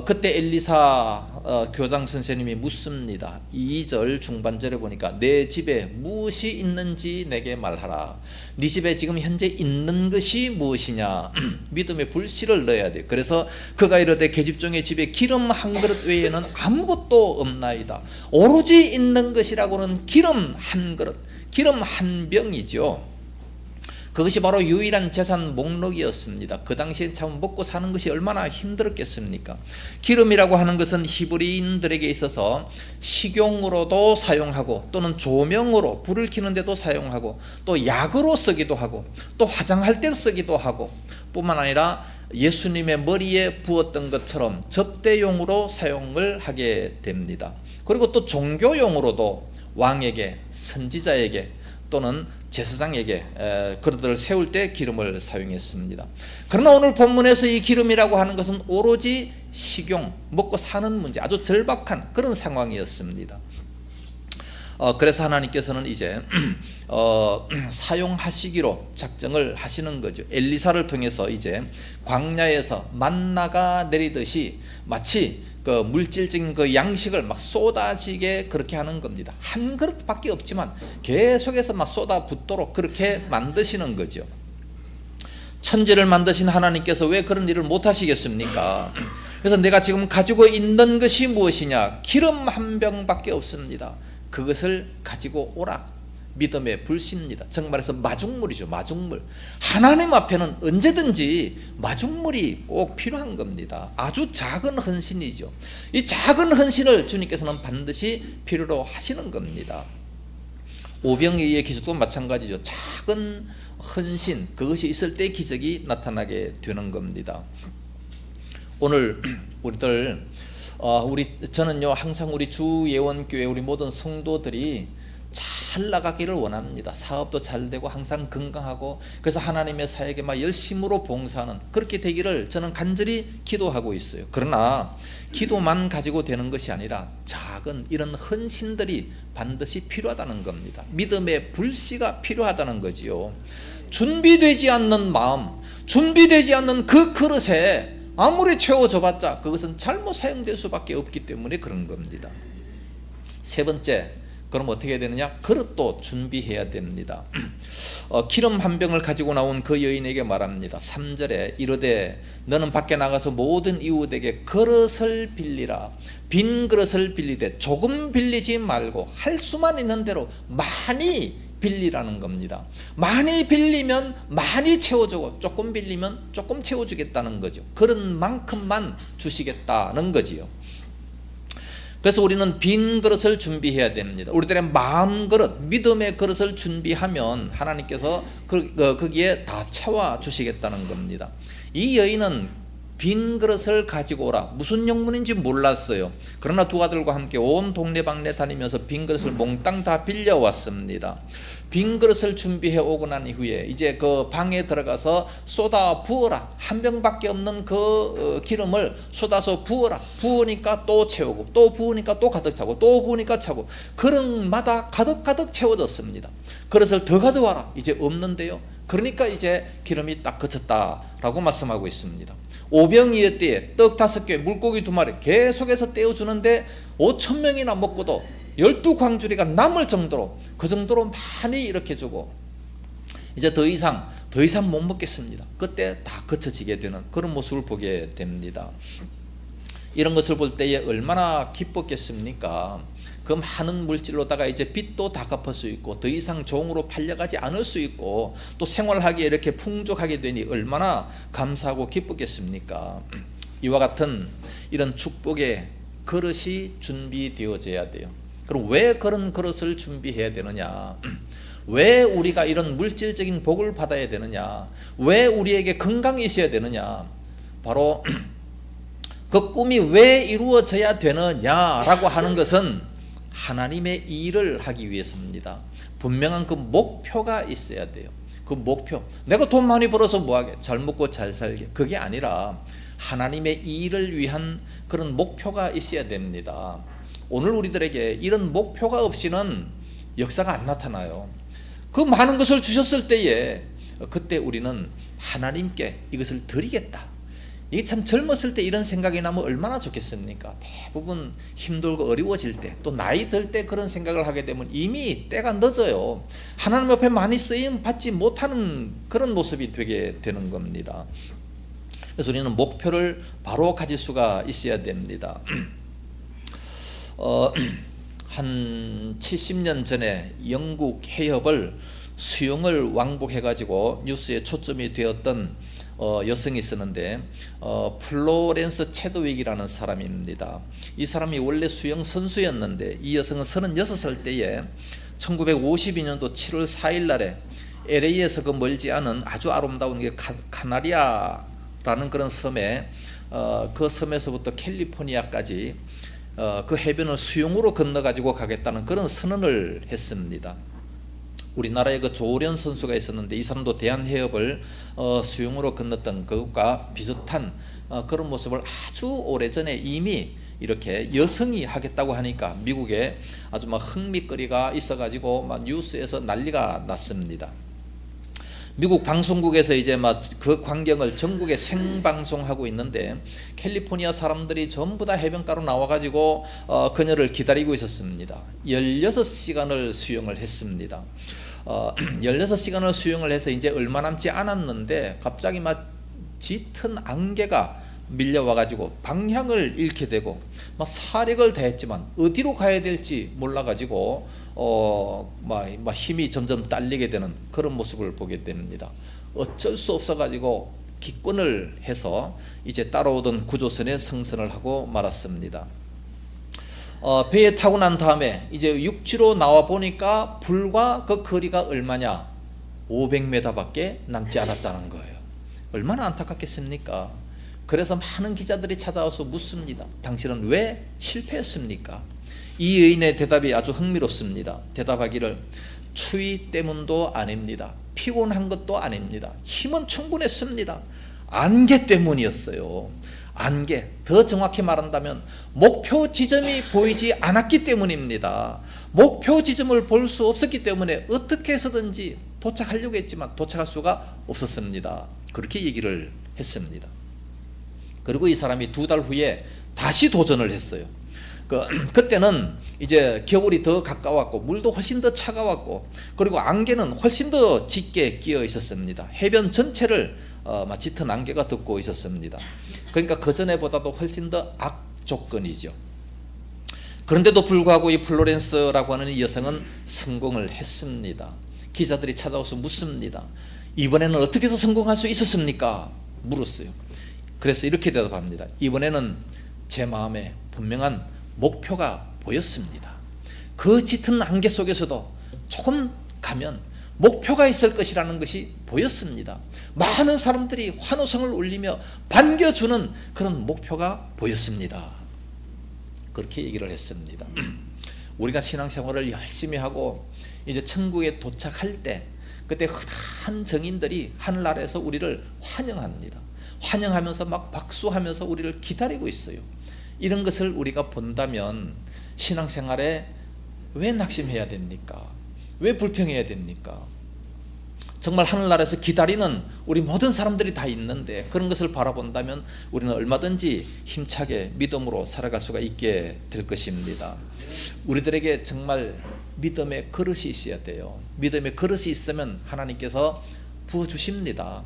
S1: 그때 엘리사 교장 선생님이 묻습니다. 2절 중반절에 보니까 내 집에 무엇이 있는지 내게 말하라. 네 집에 지금 현재 있는 것이 무엇이냐? 믿음의 불씨를 넣어야 돼. 그래서 그가 이르되 계집종의 집에 기름 한 그릇 외에는 아무것도 없나이다. 오로지 있는 것이라고는 기름 한 그릇, 기름 한 병이죠. 그것이 바로 유일한 재산 목록이었습니다. 그 당시에 참 먹고 사는 것이 얼마나 힘들었겠습니까? 기름이라고 하는 것은 히브리인들에게 있어서 식용으로도 사용하고 또는 조명으로 불을 켜는 데도 사용하고 또 약으로 쓰기도 하고 또 화장할 때 쓰기도 하고 뿐만 아니라 예수님의 머리에 부었던 것처럼 접대용으로 사용을 하게 됩니다. 그리고 또 종교용으로도 왕에게, 선지자에게 또는 제사장에게 그릇을 세울 때 기름을 사용했습니다. 그러나 오늘 본문에서 이 기름이라고 하는 것은 오로지 식용, 먹고 사는 문제, 아주 절박한 그런 상황이었습니다. 그래서 하나님께서는 이제 사용하시기로 작정을 하시는 거죠. 엘리사를 통해서 이제 광야에서 만나가 내리듯이 마치 그 물질적인 그 양식을 막 쏟아지게 그렇게 하는 겁니다. 한 그릇밖에 없지만 계속해서 막 쏟아붓도록 그렇게 만드시는 거죠. 천지를 만드신 하나님께서 왜 그런 일을 못 하시겠습니까? 그래서 내가 지금 가지고 있는 것이 무엇이냐? 기름 한 병밖에 없습니다. 그것을 가지고 오라. 믿음의 불씨입니다. 정말해서 마중물이죠. 마중물. 하나님 앞에는 언제든지 마중물이 꼭 필요한 겁니다. 아주 작은 헌신이죠. 이 작은 헌신을 주님께서는 반드시 필요로 하시는 겁니다. 오병이의 기적도 마찬가지죠. 작은 헌신, 그것이 있을 때 기적이 나타나게 되는 겁니다. 오늘 우리들 저는요 항상 우리 주 예원교회 우리 모든 성도들이 잘 나가기를 원합니다. 사업도 잘 되고 항상 건강하고, 그래서 하나님의 사역에 막 열심으로 봉사하는 그렇게 되기를 저는 간절히 기도하고 있어요. 그러나 기도만 가지고 되는 것이 아니라 작은 이런 헌신들이 반드시 필요하다는 겁니다. 믿음의 불씨가 필요하다는 거지요. 준비되지 않는 마음, 준비되지 않는 그 그릇에 아무리 채워줘봤자 그것은 잘못 사용될 수밖에 없기 때문에 그런 겁니다. 세 번째, 그럼 어떻게 해야 되느냐? 그릇도 준비해야 됩니다. 기름 한 병을 가지고 나온 그 여인에게 말합니다. 3절에 이르되 너는 밖에 나가서 모든 이웃에게 그릇을 빌리라. 빈 그릇을 빌리되 조금 빌리지 말고 할 수만 있는 대로 많이 빌리라는 겁니다. 많이 빌리면 많이 채워주고 조금 빌리면 조금 채워주겠다는 거죠. 그릇만큼만 주시겠다는 거지요. 그래서 우리는 빈 그릇을 준비해야 됩니다. 우리들의 마음 그릇, 믿음의 그릇을 준비하면 하나님께서 거기에 다 채워 주시겠다는 겁니다. 이 여인은 빈 그릇을 가지고 오라. 무슨 영문인지 몰랐어요. 그러나 두 아들과 함께 온 동네방네 다니면서 빈 그릇을 몽땅 다 빌려왔습니다. 빈 그릇을 준비해 오고 난 이후에 이제 그 방에 들어가서 쏟아 부어라. 한 병밖에 없는 그 기름을 쏟아서 부어라. 부으니까 또 채우고, 또 부으니까 또 가득 차고, 또 부으니까 차고, 그릇마다 가득 채워졌습니다. 그릇을 더 가져와라. 이제 없는데요. 그러니까 이제 기름이 딱 그쳤다라고 말씀하고 있습니다. 오병이어때에 떡 5개, 물고기 2마리 계속해서 떼어주는데 5,000명이나 먹고도 12광주리가 남을 정도로, 그 정도로 많이 이렇게 주고 이제 더 이상 못 먹겠습니다. 그때 다 거쳐지게 되는 그런 모습을 보게 됩니다. 이런 것을 볼 때에 얼마나 기뻤겠습니까? 그 많은 물질로다가 이제 빚도 다 갚을 수 있고, 더 이상 종으로 팔려가지 않을 수 있고, 또 생활하기에 이렇게 풍족하게 되니 얼마나 감사하고 기쁘겠습니까? 이와 같은 이런 축복의 그릇이 준비되어져야 돼요. 그럼 왜 그런 그릇을 준비해야 되느냐? 왜 우리가 이런 물질적인 복을 받아야 되느냐? 왜 우리에게 건강이 있어야 되느냐? 바로 그 꿈이 왜 이루어져야 되느냐라고 하는 것은 하나님의 일을 하기 위해서입니다. 분명한 그 목표가 있어야 돼요. 그 목표, 내가 돈 많이 벌어서 뭐하게, 잘 먹고 잘 살게, 그게 아니라 하나님의 일을 위한 그런 목표가 있어야 됩니다. 오늘 우리들에게 이런 목표가 없이는 역사가 안 나타나요. 그 많은 것을 주셨을 때에 그때 우리는 하나님께 이것을 드리겠다. 이게 참 젊었을 때 이런 생각이 나면 얼마나 좋겠습니까? 대부분 힘들고 어려워질 때, 또 나이 들 때 그런 생각을 하게 되면 이미 때가 늦어요. 하나님 옆에 많이 쓰임 받지 못하는 그런 모습이 되게 되는 겁니다. 그래서 우리는 목표를 바로 가질 수가 있어야 됩니다. 한 70년 전에 영국 해협을 수영을 왕복해가지고 뉴스에 초점이 되었던 여성이 있었는데 플로렌스 체드윅이라는 사람입니다. 이 사람이 원래 수영 선수였는데 이 여성은 36살 때에 1952년도 7월 4일 날에 LA에서 그 멀지 않은 아주 아름다운 게 카나리아라는 그런 섬에 그 섬에서부터 캘리포니아까지 그 해변을 수영으로 건너가지고 가겠다는 그런 선언을 했습니다. 우리나라에 그 조련 선수가 있었는데 이 사람도 대한해협을 수영으로 건넜던 그것과 비슷한 그런 모습을 아주 오래전에 이미 이렇게 여성이 하겠다고 하니까 미국에 아주 막 흥미거리가 있어가지고 막 뉴스에서 난리가 났습니다. 미국 방송국에서 이제 막 그 광경을 전국에 생방송하고 있는데 캘리포니아 사람들이 전부 다 해변가로 나와가지고 그녀를 기다리고 있었습니다. 16시간을 수영을 했습니다. 16시간을 수영을 해서 이제 얼마 남지 않았는데 갑자기 막 짙은 안개가 밀려와가지고 방향을 잃게 되고 막 사력을 다했지만 어디로 가야 될지 몰라가지고 막 힘이 점점 딸리게 되는 그런 모습을 보게 됩니다. 어쩔 수 없어가지고 기권을 해서 이제 따라오던 구조선에 승선을 하고 말았습니다. 배에 타고 난 다음에 이제 육지로 나와 보니까 불과 그 거리가 얼마냐, 500m 밖에 남지 않았다는 거예요. 얼마나 안타깝겠습니까? 그래서 많은 기자들이 찾아와서 묻습니다. 당신은 왜 실패했습니까? 이 여인의 대답이 아주 흥미롭습니다. 대답하기를 추위 때문도 아닙니다. 피곤한 것도 아닙니다. 힘은 충분했습니다. 안개 때문이었어요. 안개, 더 정확히 말한다면 목표 지점이 보이지 않았기 때문입니다. 목표 지점을 볼 수 없었기 때문에 어떻게 해서든지 도착하려고 했지만 도착할 수가 없었습니다. 그렇게 얘기를 했습니다. 그리고 이 사람이 2달 후에 다시 도전을 했어요. 그때는 이제 겨울이 더 가까웠고 물도 훨씬 더 차가웠고 그리고 안개는 훨씬 더 짙게 끼어 있었습니다. 해변 전체를 짙은 안개가 덮고 있었습니다. 그러니까 그전에보다도 훨씬 더 악조건이죠. 그런데도 불구하고 이 플로렌스라고 하는 이 여성은 성공을 했습니다. 기자들이 찾아와서 묻습니다. 이번에는 어떻게 해서 성공할 수 있었습니까? 물었어요. 그래서 이렇게 대답합니다. 이번에는 제 마음에 분명한 목표가 보였습니다. 그 짙은 안개 속에서도 조금 가면 목표가 있을 것이라는 것이 보였습니다. 많은 사람들이 환호성을 울리며 반겨주는 그런 목표가 보였습니다. 그렇게 얘기를 했습니다. 우리가 신앙생활을 열심히 하고 이제 천국에 도착할 때 그때 흔한 정인들이 하늘나라에서 우리를 환영합니다. 환영하면서 막 박수하면서 우리를 기다리고 있어요. 이런 것을 우리가 본다면 신앙생활에 왜 낙심해야 됩니까? 왜 불평해야 됩니까? 정말 하늘나라에서 기다리는 우리 모든 사람들이 다 있는데 그런 것을 바라본다면 우리는 얼마든지 힘차게 믿음으로 살아갈 수가 있게 될 것입니다. 우리들에게 정말 믿음의 그릇이 있어야 돼요. 믿음의 그릇이 있으면 하나님께서 부어주십니다.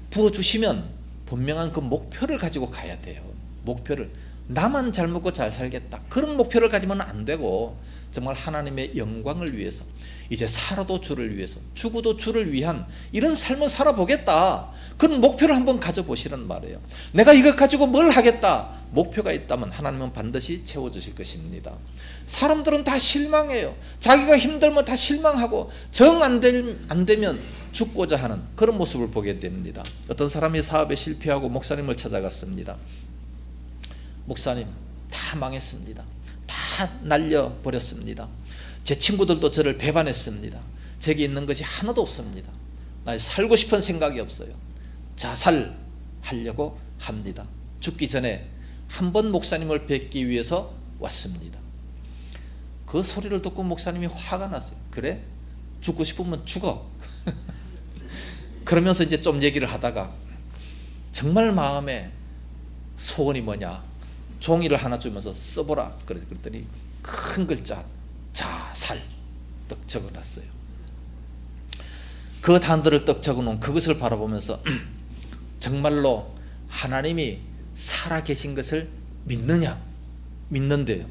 S1: 부어주시면 분명한 그 목표를 가지고 가야 돼요. 목표를 나만 잘 먹고 잘 살겠다 그런 목표를 가지면 안 되고 정말 하나님의 영광을 위해서 이제 살아도 주를 위해서 죽어도 주를 위한 이런 삶을 살아보겠다 그런 목표를 한번 가져보시란 말이에요. 내가 이것 가지고 뭘 하겠다 목표가 있다면 하나님은 반드시 채워주실 것입니다. 사람들은 다 실망해요. 자기가 힘들면 다 실망하고 정 안 되면 죽고자 하는 그런 모습을 보게 됩니다. 어떤 사람이 사업에 실패하고 목사님을 찾아갔습니다. 목사님, 다 망했습니다. 다 날려버렸습니다. 제 친구들도 저를 배반했습니다. 제게 있는 것이 하나도 없습니다. 나 살고 싶은 생각이 없어요. 자살하려고 합니다. 죽기 전에 한 번 목사님을 뵙기 위해서 왔습니다. 그 소리를 듣고 목사님이 화가 났어요. 그래? 죽고 싶으면 죽어. 그러면서 이제 좀 얘기를 하다가 정말 마음에 소원이 뭐냐? 종이를 하나 주면서 써보라. 그랬더니 큰 글자 자살 떡 적어놨어요. 그 단어를 떡 적어놓은 그것을 바라보면서 정말로 하나님이 살아계신 것을 믿느냐? 믿는데요.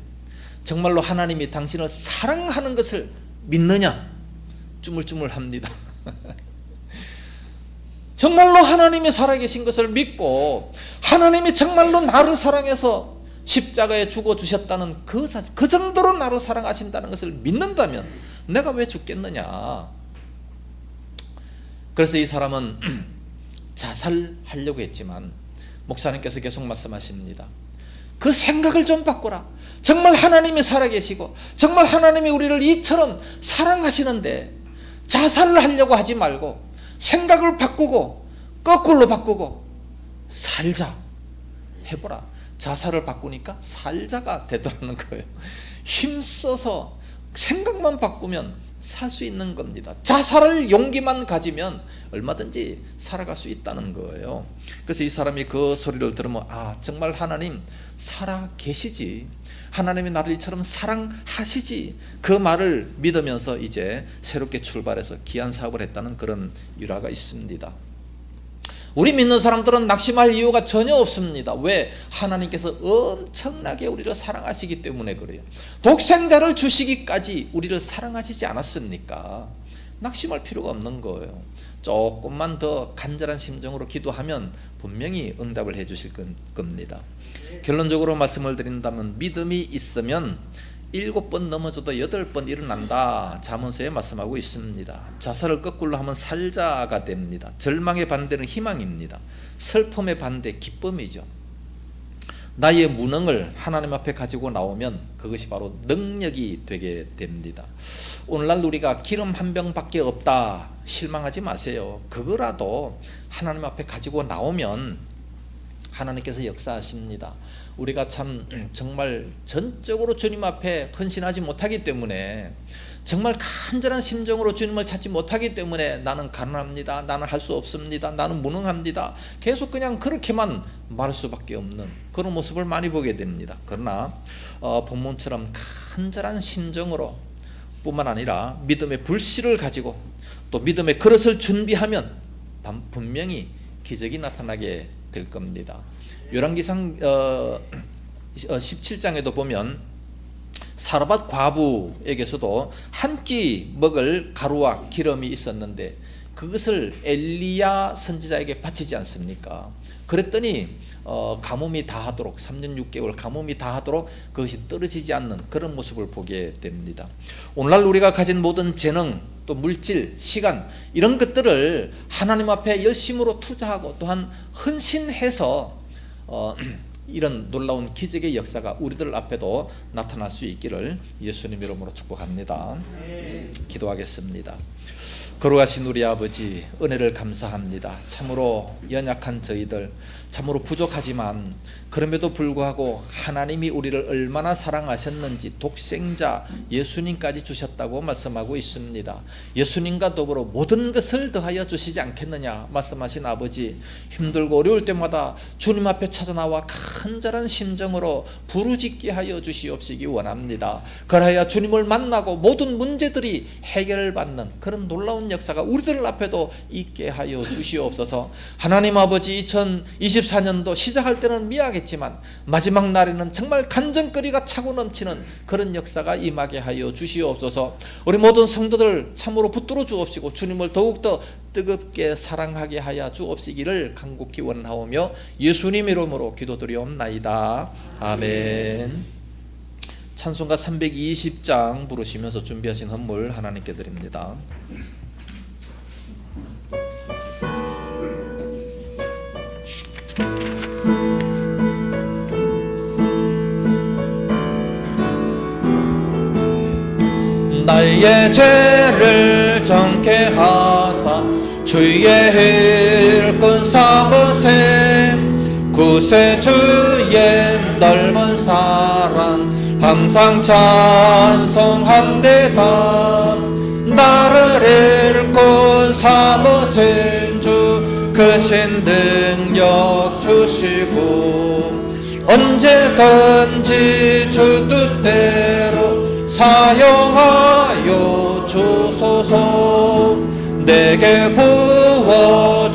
S1: 정말로 하나님이 당신을 사랑하는 것을 믿느냐? 쭈물쭈물합니다. 정말로 하나님이 살아계신 것을 믿고 하나님이 정말로 나를 사랑해서 십자가에 죽어주셨다는 그 정도로 나를 사랑하신다는 것을 믿는다면 내가 왜 죽겠느냐. 그래서 이 사람은 자살하려고 했지만 목사님께서 계속 말씀하십니다. 그 생각을 좀 바꿔라. 정말 하나님이 살아계시고 정말 하나님이 우리를 이처럼 사랑하시는데 자살을 하려고 하지 말고 생각을 바꾸고 거꾸로 바꾸고 살자 해보라. 자살을 바꾸니까 살자가 되더라는 거예요. 힘써서 생각만 바꾸면 살 수 있는 겁니다. 자살할 용기만 가지면 얼마든지 살아갈 수 있다는 거예요. 그래서 이 사람이 그 소리를 들으면 정말 하나님 살아 계시지, 하나님이 나를 이처럼 사랑하시지, 그 말을 믿으면서 이제 새롭게 출발해서 귀한 사업을 했다는 그런 일화가 있습니다. 우리 믿는 사람들은 낙심할 이유가 전혀 없습니다. 왜? 하나님께서 엄청나게 우리를 사랑하시기 때문에 그래요. 독생자를 주시기까지 우리를 사랑하시지 않았습니까? 낙심할 필요가 없는 거예요. 조금만 더 간절한 심정으로 기도하면 분명히 응답을 해 주실 겁니다. 결론적으로 말씀을 드린다면 믿음이 있으면 7번 넘어져도 8번 일어난다. 잠언서에 말씀하고 있습니다. 자살을 거꾸로 하면 살자가 됩니다. 절망의 반대는 희망입니다. 슬픔의 반대 기쁨이죠. 나의 무능을 하나님 앞에 가지고 나오면 그것이 바로 능력이 되게 됩니다. 오늘날 우리가 기름 한 병밖에 없다 실망하지 마세요. 그거라도 하나님 앞에 가지고 나오면 하나님께서 역사하십니다. 우리가 참 정말 전적으로 주님 앞에 헌신하지 못하기 때문에, 정말 간절한 심정으로 주님을 찾지 못하기 때문에 나는 가난합니다, 나는 할 수 없습니다, 나는 무능합니다, 계속 그냥 그렇게만 말할 수밖에 없는 그런 모습을 많이 보게 됩니다. 그러나 본문처럼 간절한 심정으로 뿐만 아니라 믿음의 불씨를 가지고 또 믿음의 그릇을 준비하면 분명히 기적이 나타나게 될 겁니다. 열왕기상 17장에도 보면 사르밧 과부에게서도 한 끼 먹을 가루와 기름이 있었는데 그것을 엘리야 선지자에게 바치지 않습니까? 그랬더니 가뭄이 다하도록 3년 6개월 가뭄이 다하도록 그것이 떨어지지 않는 그런 모습을 보게 됩니다. 오늘날 우리가 가진 모든 재능, 또 물질, 시간 이런 것들을 하나님 앞에 열심으로 투자하고 또한 헌신해서 이런 놀라운 기적의 역사가 우리들 앞에도 나타날 수 있기를 예수님 이름으로 축복합니다. 기도하겠습니다. 거룩하신 우리 아버지, 은혜를 감사합니다. 참으로 연약한 저희들, 참으로 부족하지만 그럼에도 불구하고 하나님이 우리를 얼마나 사랑하셨는지 독생자 예수님까지 주셨다고 말씀하고 있습니다. 예수님과 더불어 모든 것을 더하여 주시지 않겠느냐 말씀하신 아버지, 힘들고 어려울 때마다 주님 앞에 찾아나와 간절한 심정으로 부르짖게 하여 주시옵시기 원합니다. 그래야 주님을 만나고 모든 문제들이 해결받는 그런 놀라운 역사가 우리들 앞에도 있게 하여 주시옵소서. 하나님 아버지, 2024년도 시작할 때는 미약했지만 마지막 날에는 정말 간증거리가 차고 넘치는 그런 역사가 임하게 하여 주시옵소서. 우리 모든 성도들 참으로 붙들어 주옵시고 주님을 더욱더 뜨겁게 사랑하게 하여 주옵시기를 간곡히 원하오며 예수님 이름으로 기도드리옵나이다. 아멘. 찬송가 320장 부르시면서 준비하신 헌물 하나님께 드립니다. 나의 죄를 정케 하사 주의 일꾼 삼으세. 구세 주의 넓은 사랑 항상 찬송함대다. 나를 일꾼 삼으신 주 크신 능력 주시고 언제든지 주 뜻대로 사용하여 주소서. 내게 부어주시려고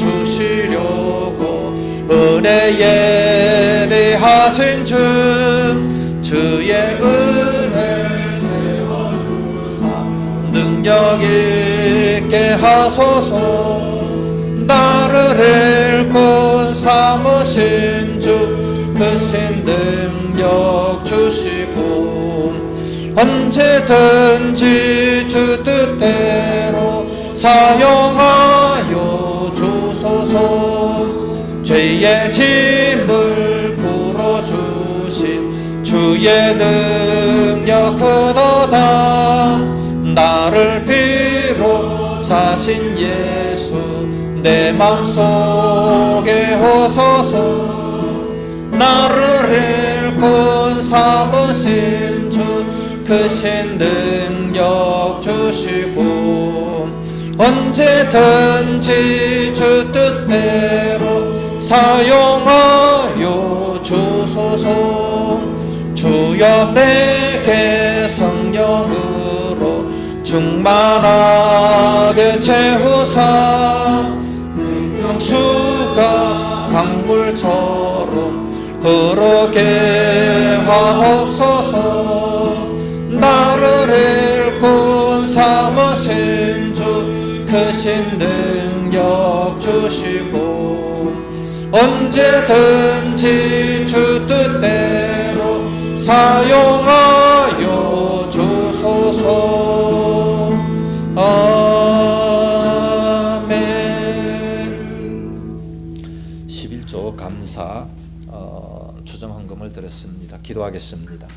S1: 은혜 예비하신 주, 주의 은혜 채워주사 능력 있게 하소서. 나를 일꾼 삼으신 주 크신 능력 주시고 언제든지 주 뜻대로 사용하여 주소서. 죄의 짐을 풀어주신 주의 능력 크도다. 나를 비로 사신 예수 내 맘속에 오소서. 나를 일꾼 삼으신 주 크신 능력 주시고 언제든지 주 뜻대로 사용하여 주소서. 주여 내게 성령으로 충만하게 채우사 생명수가 강물처럼 흐르게 하옵소서. 나를 일꾼 삼으신 주 크신 능력 주시고 언제든지 주 뜻대로 사용하여 주소서. 아멘. 11조 감사 주정헌금을 드렸습니다. 기도하겠습니다.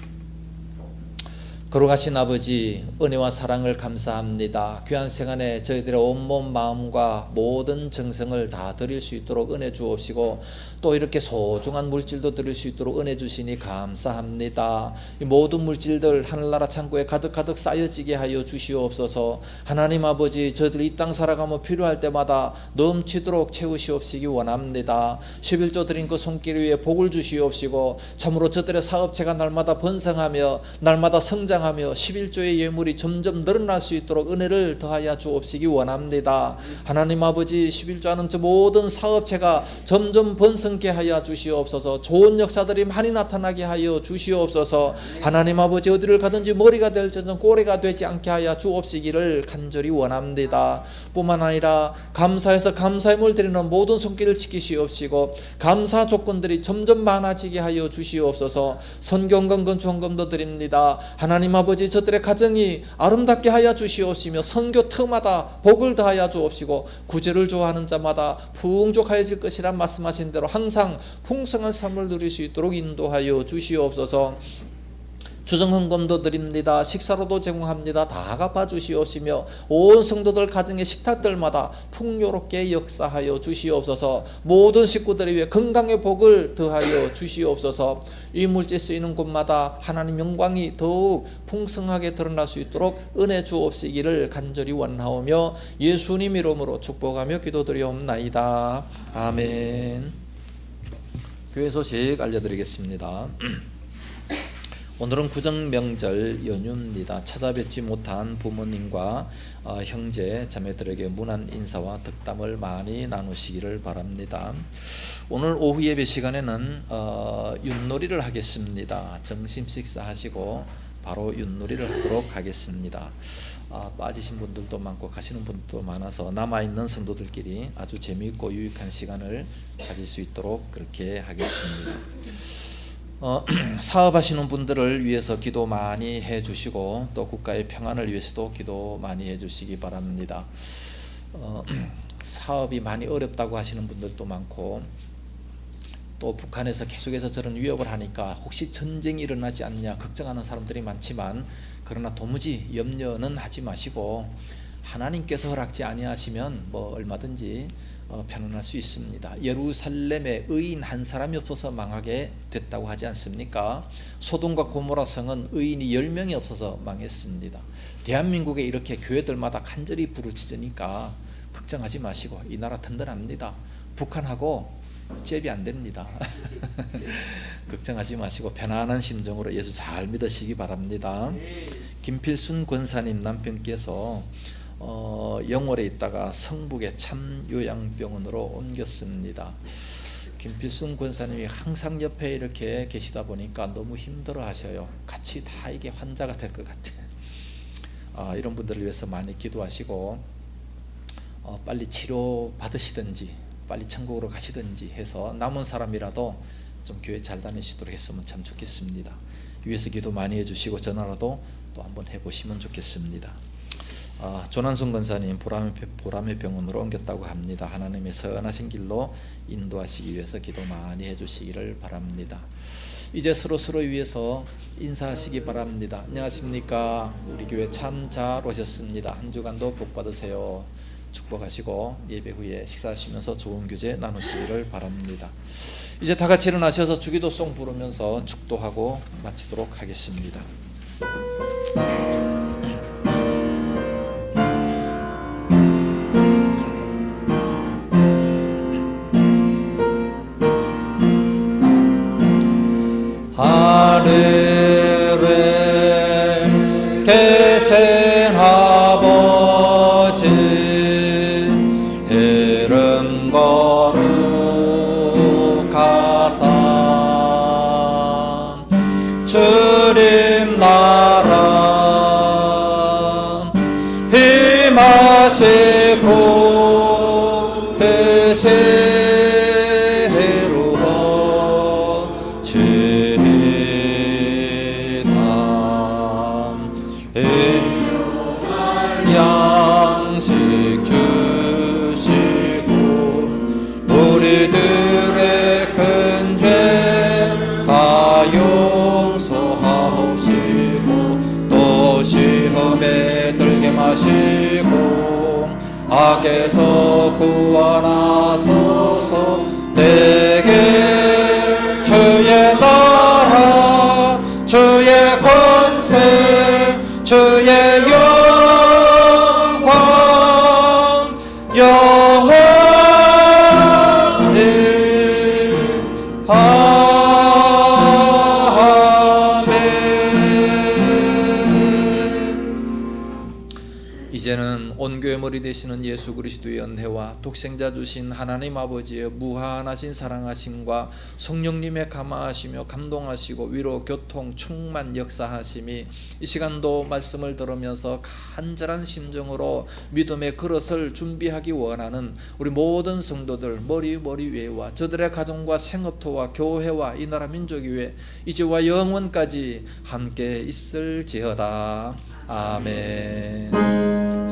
S1: 거룩하신 아버지, 은혜와 사랑을 감사합니다. 귀한 시간에 저희들의 온몸 마음과 모든 정성을 다 드릴 수 있도록 은혜 주옵시고, 또 이렇게 소중한 물질도 드릴 수 있도록 은혜 주시니 감사합니다. 이 모든 물질들 하늘나라 창고에 가득가득 쌓여지게 하여 주시옵소서. 하나님 아버지, 저희들이 이 땅 살아가며 필요할 때마다 넘치도록 채우시옵시기 원합니다. 11조 드린 그 손길 위에 복을 주시옵시고, 참으로 저들의 사업체가 날마다 번성하며 날마다 성장하며 11조의 예물이 점점 늘어날 수 있도록 은혜를 더하여 주옵시기 원합니다. 하나님 아버지, 11조하는 저 모든 사업체가 점점 번성케 하여 주시옵소서. 좋은 역사들이 많이 나타나게 하여 주시옵소서. 하나님 아버지, 어디를 가든지 머리가 될지언정 꼬리가 되지 않게 하여 주옵시기를 간절히 원합니다. 뿐만 아니라 감사해서 감사의 드리는 모든 손길을 지키시옵시고, 감사 조건들이 점점 많아지게 하여 주시옵소서. 선경건 건축헌금도 드립니다. 하나님 아버지, 저들의 가정이 아름답게 하여 주시옵시며, 선교 터마다 복을 더하여 주옵시고, 구제를 좋아하는 자마다 풍족하여질 것이란 말씀하신 대로 항상 풍성한 삶을 누릴 수 있도록 인도하여 주시옵소서. 주정헌금도 드립니다. 식사로도 제공합니다. 다 갚아 주시옵시며, 온 성도들 가정의 식탁들마다 풍요롭게 역사하여 주시옵소서. 모든 식구들을 위해 건강의 복을 더하여 주시옵소서. 이 물질 쓰이는 곳마다 하나님 영광이 더욱 풍성하게 드러날 수 있도록 은혜 주옵시기를 간절히 원하오며, 예수님 이름으로 축복하며 기도드리옵나이다. 아멘. 교회 소식 알려드리겠습니다. 오늘은 구정명절 연휴입니다. 찾아뵙지 못한 부모님과 형제 자매들에게 문안 인사와 덕담을 많이 나누시기를 바랍니다. 오늘 오후 예배 시간에는 윷놀이를 하겠습니다. 점심 식사하시고 바로 윷놀이를 하도록 하겠습니다. 빠지신 분들도 많고 가시는 분들도 많아서 남아있는 성도들끼리 아주 재미있고 유익한 시간을 가질 수 있도록 그렇게 하겠습니다. 사업하시는 분들을 위해서 기도 많이 해주시고, 또 국가의 평안을 위해서도 기도 많이 해주시기 바랍니다. 사업이 많이 어렵다고 하시는 분들도 많고, 또 북한에서 계속해서 저런 위협을 하니까 혹시 전쟁이 일어나지 않냐 걱정하는 사람들이 많지만, 그러나 도무지 염려는 하지 마시고, 하나님께서 허락지 아니하시면 얼마든지 편안할 수 있습니다. 예루살렘에 의인 한 사람이 없어서 망하게 됐다고 하지 않습니까? 소돔과 고모라 성은 의인이 10명이 없어서 망했습니다. 대한민국에 이렇게 교회들마다 간절히 부르짖으니까 걱정하지 마시고, 이 나라 든든합니다. 북한하고 잽이 안 됩니다. 걱정하지 마시고 편안한 심정으로 예수 잘 믿으시기 바랍니다. 김필순 권사님 남편께서 영월에 있다가 성북의 참요양병원으로 옮겼습니다. 김필순 권사님이 항상 옆에 이렇게 계시다 보니까 너무 힘들어 하셔요. 같이 다 이게 환자가 될 것 같아요. 이런 분들을 위해서 많이 기도하시고, 빨리 치료 받으시든지 빨리 천국으로 가시든지 해서 남은 사람이라도 좀 교회 잘 다니시도록 했으면 참 좋겠습니다. 위에서 기도 많이 해주시고 전화라도 또 한번 해보시면 좋겠습니다. 조난순 권사님 보람의 병원으로 옮겼다고 합니다. 하나님의 선하신 길로 인도하시기 위해서 기도 많이 해주시기를 바랍니다. 이제 서로 위해서 인사하시기 바랍니다. 안녕하십니까? 우리 교회 참 잘 오셨습니다. 한 주간도 복 받으세요. 축복하시고 예배 후에 식사하시면서 좋은 교제 나누시기를 바랍니다. 이제 다 같이 일어나셔서 주기도송 부르면서 축도하고 마치도록 하겠습니다. 하늘에 계신 아버지, 이름 거룩하사 주님 나라 임하시고 뜻이 양식 주시고 우리들의 큰 죄 다 밖에서 구원하소서. 내게 주의 나라 주의 권세 주의 영광 영원히 이제는 온 교회 머리 되시는 예수 그리스도의 은혜와 독생자 주신 하나님 아버지의 무한하신 사랑하심과 성령님의 감화하시며 감동하시고 위로 교통 충만 역사하심이 이 시간도 말씀을 들으면서 간절한 심정으로 믿음의 그릇을 준비하기 원하는 우리 모든 성도들 머리 위에와 저들의 가정과 생업토와 교회와 이 나라 민족 위에 이제와 영원까지 함께 있을지어다. 아멘.